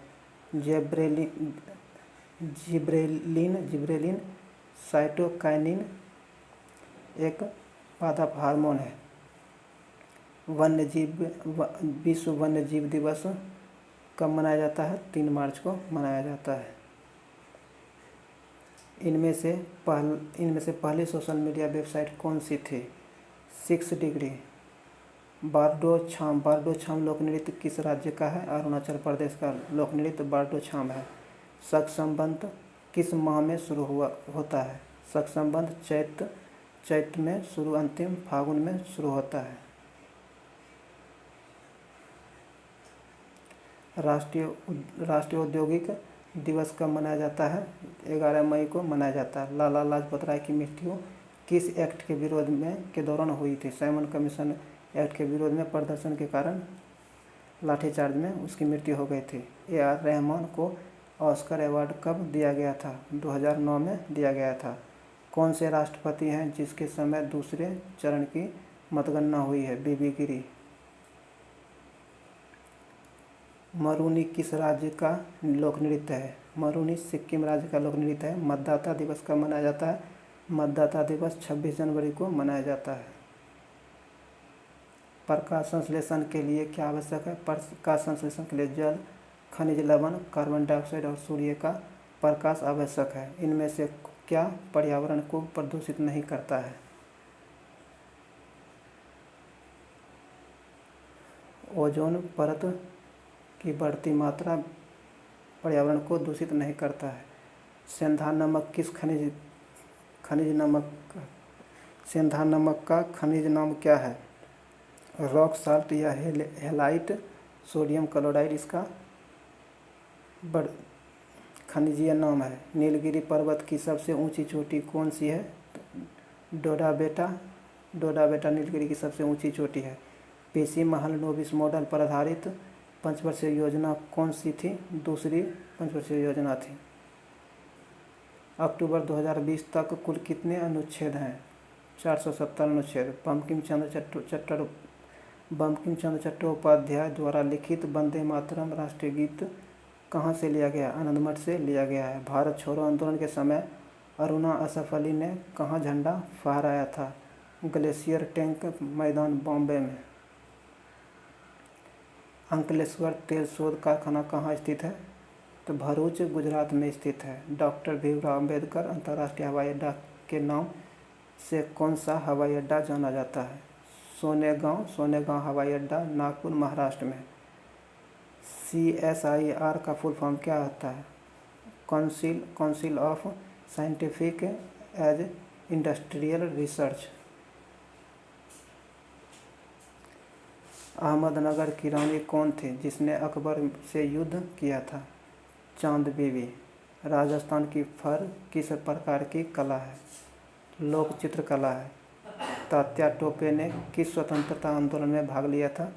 जिब्रेलिन साइटोकाइनिन एक पादप हार्मोन है। विश्व वन्य जीव दिवस कब मनाया जाता है? 3 मार्च को मनाया जाता है। इनमें से पहली सोशल मीडिया वेबसाइट कौन सी थी? 6 डिग्री। बारडो छाम लोक नृत्य किस राज्य का है? अरुणाचल प्रदेश का लोक नृत्य बारडो छाम है। सख संबंध किस माह में शुरू होता है? सख संबंध चैत्र में शुरू, अंतिम फागुन में शुरू होता है। राष्ट्रीय औद्योगिक दिवस कब मनाया जाता है? 11 मई को मनाया जाता है। लाला लाजपत राय की मृत्यु किस एक्ट के विरोध के दौरान हुई थी? साइमन कमीशन एक्ट के विरोध में प्रदर्शन के कारण लाठीचार्ज में उसकी मृत्यु हो गई थी। AR रहमान को ऑस्कर अवार्ड कब दिया गया था? 2009 में दिया गया था। कौन से राष्ट्रपति हैं जिसके समय दूसरे चरण की मतगणना हुई है? बीबी गिरी। मरुनी किस राज्य का लोक नृत्य है? मरुनी सिक्किम राज्य का लोक नृत्य है। मतदाता दिवस कब मनाया जाता है? मतदाता दिवस 26 जनवरी को मनाया जाता है। प्रकाश संश्लेषण के लिए क्या आवश्यक है? प्रकाश संश्लेषण के लिए जल, खनिज लवण, कार्बन डाइऑक्साइड और सूर्य का प्रकाश आवश्यक है। इनमें से क्या पर्यावरण को प्रदूषित नहीं करता है? ओजोन परत की बढ़ती मात्रा पर्यावरण को दूषित नहीं करता है। सेंधा नमक किस सेंधा नमक का खनिज नाम क्या है? रॉक साल्ट या हेलाइट, सोडियम क्लोराइड इसका खनिजीय नाम है। नीलगिरी पर्वत की सबसे ऊंची चोटी कौन सी है? डोडा बेटा नीलगिरी की सबसे ऊंची चोटी है। पीसी महल नोबिस मॉडल पर आधारित पंचवर्षीय योजना कौन सी थी? दूसरी पंचवर्षीय योजना थी। अक्टूबर 2020 तक कुल कितने अनुच्छेद हैं? 470 अनुच्छेद। बंकिम चंद्र चट्टोपाध्याय द्वारा लिखित वंदे मातरम राष्ट्रीय गीत कहाँ से लिया गया? आनंद मठ से लिया गया है। भारत छोड़ो आंदोलन के समय अरुणा असफ अली ने कहाँ झंडा फहराया था? ग्लेशियर टैंक मैदान बॉम्बे में। अंकलेश्वर तेल शोध कारखाना कहाँ स्थित है? तो भरूच गुजरात में स्थित है। डॉक्टर भीमराव अंबेडकर अंतर्राष्ट्रीय हवाई अड्डा के नाम से कौन सा हवाई अड्डा जाना जाता है? सोनेगांव हवाई अड्डा नागपुर महाराष्ट्र में। CSIR का फुल फॉर्म क्या होता है? Council of scientific and industrial research. Ahmednagar की रानी कौन थी जिसने अकबर से युद्ध किया था? चांद बीबी। राजस्थान की फर किस प्रकार की कला है? लोक चित्रकला है। तात्या टोपे ने किस स्वतंत्रता आंदोलन में भाग लिया था?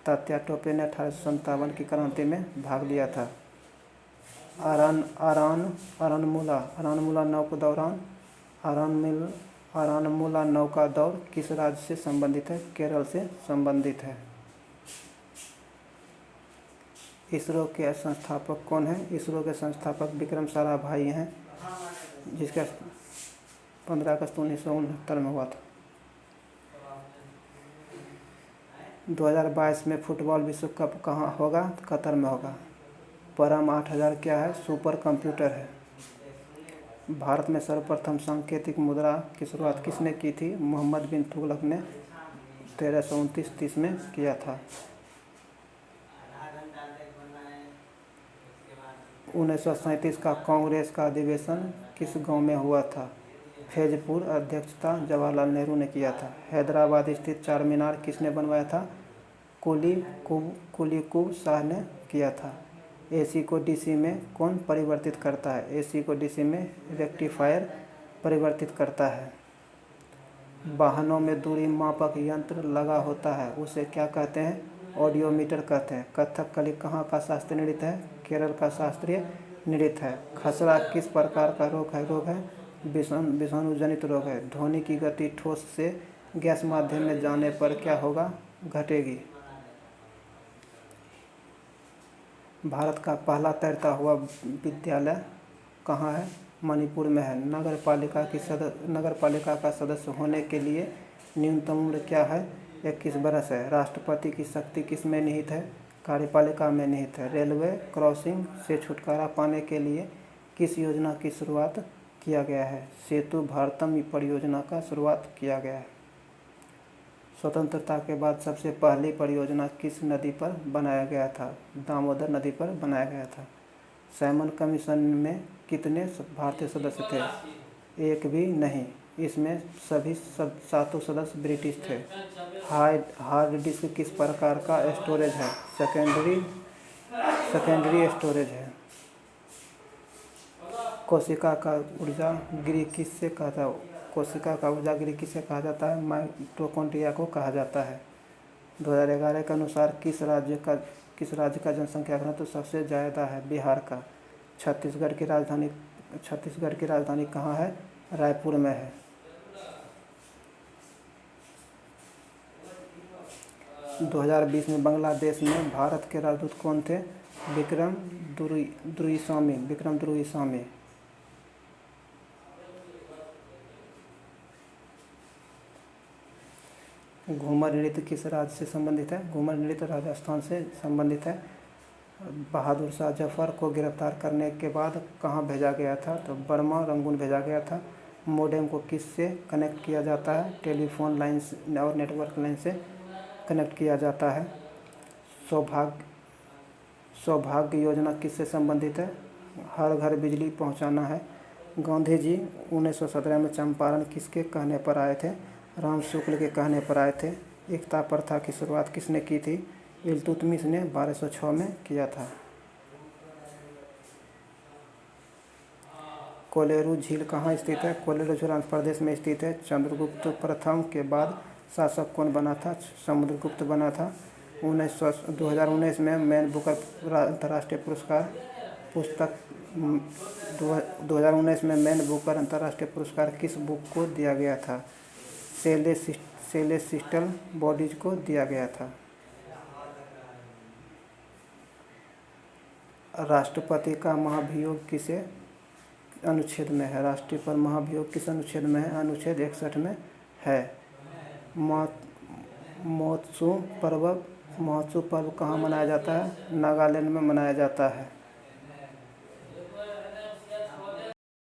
तात्या टोपे ने 1857 की क्रांति में भाग लिया था। आरानमुला नौका दौड़ किस राज्य से संबंधित है? केरल से संबंधित है। इसरो के संस्थापक कौन हैं? इसरो के संस्थापक विक्रम साराभाई हैं, जिसका 15 अगस्त 1969 में हुआ था। 2022 में फुटबॉल विश्व कप कहाँ होगा? कतर में होगा। परम 8000 क्या है? सुपर कंप्यूटर है। भारत में सर्वप्रथम सांकेतिक मुद्रा की शुरुआत किसने की थी? मोहम्मद बिन तुगलक ने 1329-30 में किया था। 1937 का कांग्रेस का अधिवेशन किस गांव में हुआ था? फैजपुर। अध्यक्षता जवाहरलाल नेहरू ने किया था। हैदराबाद स्थित चार मीनार किसने बनवाया था? कुली कुतुब शाह ने किया था। एसी को डीसी में कौन परिवर्तित करता है? एसी को डीसी में रेक्टिफायर परिवर्तित करता है। वाहनों में दूरी मापक यंत्र लगा होता है, उसे क्या कहते हैं? ऑडियोमीटर कहते हैं। कथकली कहाँ का शास्त्रीय नृत्य है? केरल का शास्त्रीय नृत्य है। खसरा किस प्रकार का रोग है? विषाणु जनित रोग है। ध्वनि की गति ठोस से गैस माध्यम में जाने पर क्या होगा? घटेगी। भारत का पहला तैरता हुआ विद्यालय कहाँ है? मणिपुर में है। नगर पालिका का सदस्य होने के लिए न्यूनतम उम्र क्या है? 21 बरस है। राष्ट्रपति की शक्ति किस में निहित है? कार्यपालिका में निहित है। रेलवे क्रॉसिंग से छुटकारा पाने के लिए किस योजना की शुरुआत किया गया है? सेतु भारतम परियोजना का शुरुआत किया गया है। स्वतंत्रता के बाद सबसे पहली परियोजना किस नदी पर बनाया गया था? दामोदर नदी पर बनाया गया था। साइमन कमीशन में कितने भारतीय सदस्य थे? एक भी नहीं। इसमें सभी 7 सदस्य ब्रिटिश थे। हार्ड डिस्क किस प्रकार का स्टोरेज है? सेकेंडरी स्टोरेज है। कोशिका का ऊर्जा गृह किससे कहता है? कोशिका का ऊर्जा गृह किसे कहा जाता है? माइटोकॉन्ड्रिया को कहा जाता है। 2011 के अनुसार किस राज्य का जनसंख्या घनत्व सबसे ज़्यादा है? बिहार का। छत्तीसगढ़ की राजधानी कहाँ है? रायपुर में है। - 2020 में बांग्लादेश में भारत के राजदूत कौन थे? विक्रम दुरुईस्वामी। घूमर नृत्य किस राज्य से संबंधित है? घूमर नृत्य राजस्थान से संबंधित है। बहादुर शाह जफर को गिरफ्तार करने के बाद कहाँ भेजा गया था? तो बर्मा रंगून भेजा गया था। मोडेम को किससे कनेक्ट किया जाता है? टेलीफोन लाइन और नेटवर्क लाइन से कनेक्ट किया जाता है। सौभाग्य योजना किससे संबंधित है? हर घर बिजली पहुंचाना है। गांधी जी 1917 में चंपारण किसके कहने पर आए थे? राम शुक्ल के कहने पर आए थे। एकता प्रथा की शुरुआत किसने की थी? इल्तुतमिश ने 1206 में किया था। कोलेरू झील कहाँ स्थित है? कोलेरू झील आंध्र प्रदेश में स्थित है। चंद्रगुप्त प्रथम के बाद शासक कौन बना था? समुद्रगुप्त बना था। 2019 में मैन बुकर अंतर्राष्ट्रीय पुरस्कार 2019 में मैन बुकर अंतर्राष्ट्रीय पुरस्कार किस बुक को दिया गया था? सेलेस्टियल बॉडीज को दिया गया था। राष्ट्रपति का महाभियोग किस अनुच्छेद में है? राष्ट्रपति पर महाभियोग किस अनुच्छेद में है? अनुच्छेद 61 में है। महोत्सव पर्व कहाँ मनाया जाता है? नागालैंड में मनाया जाता है।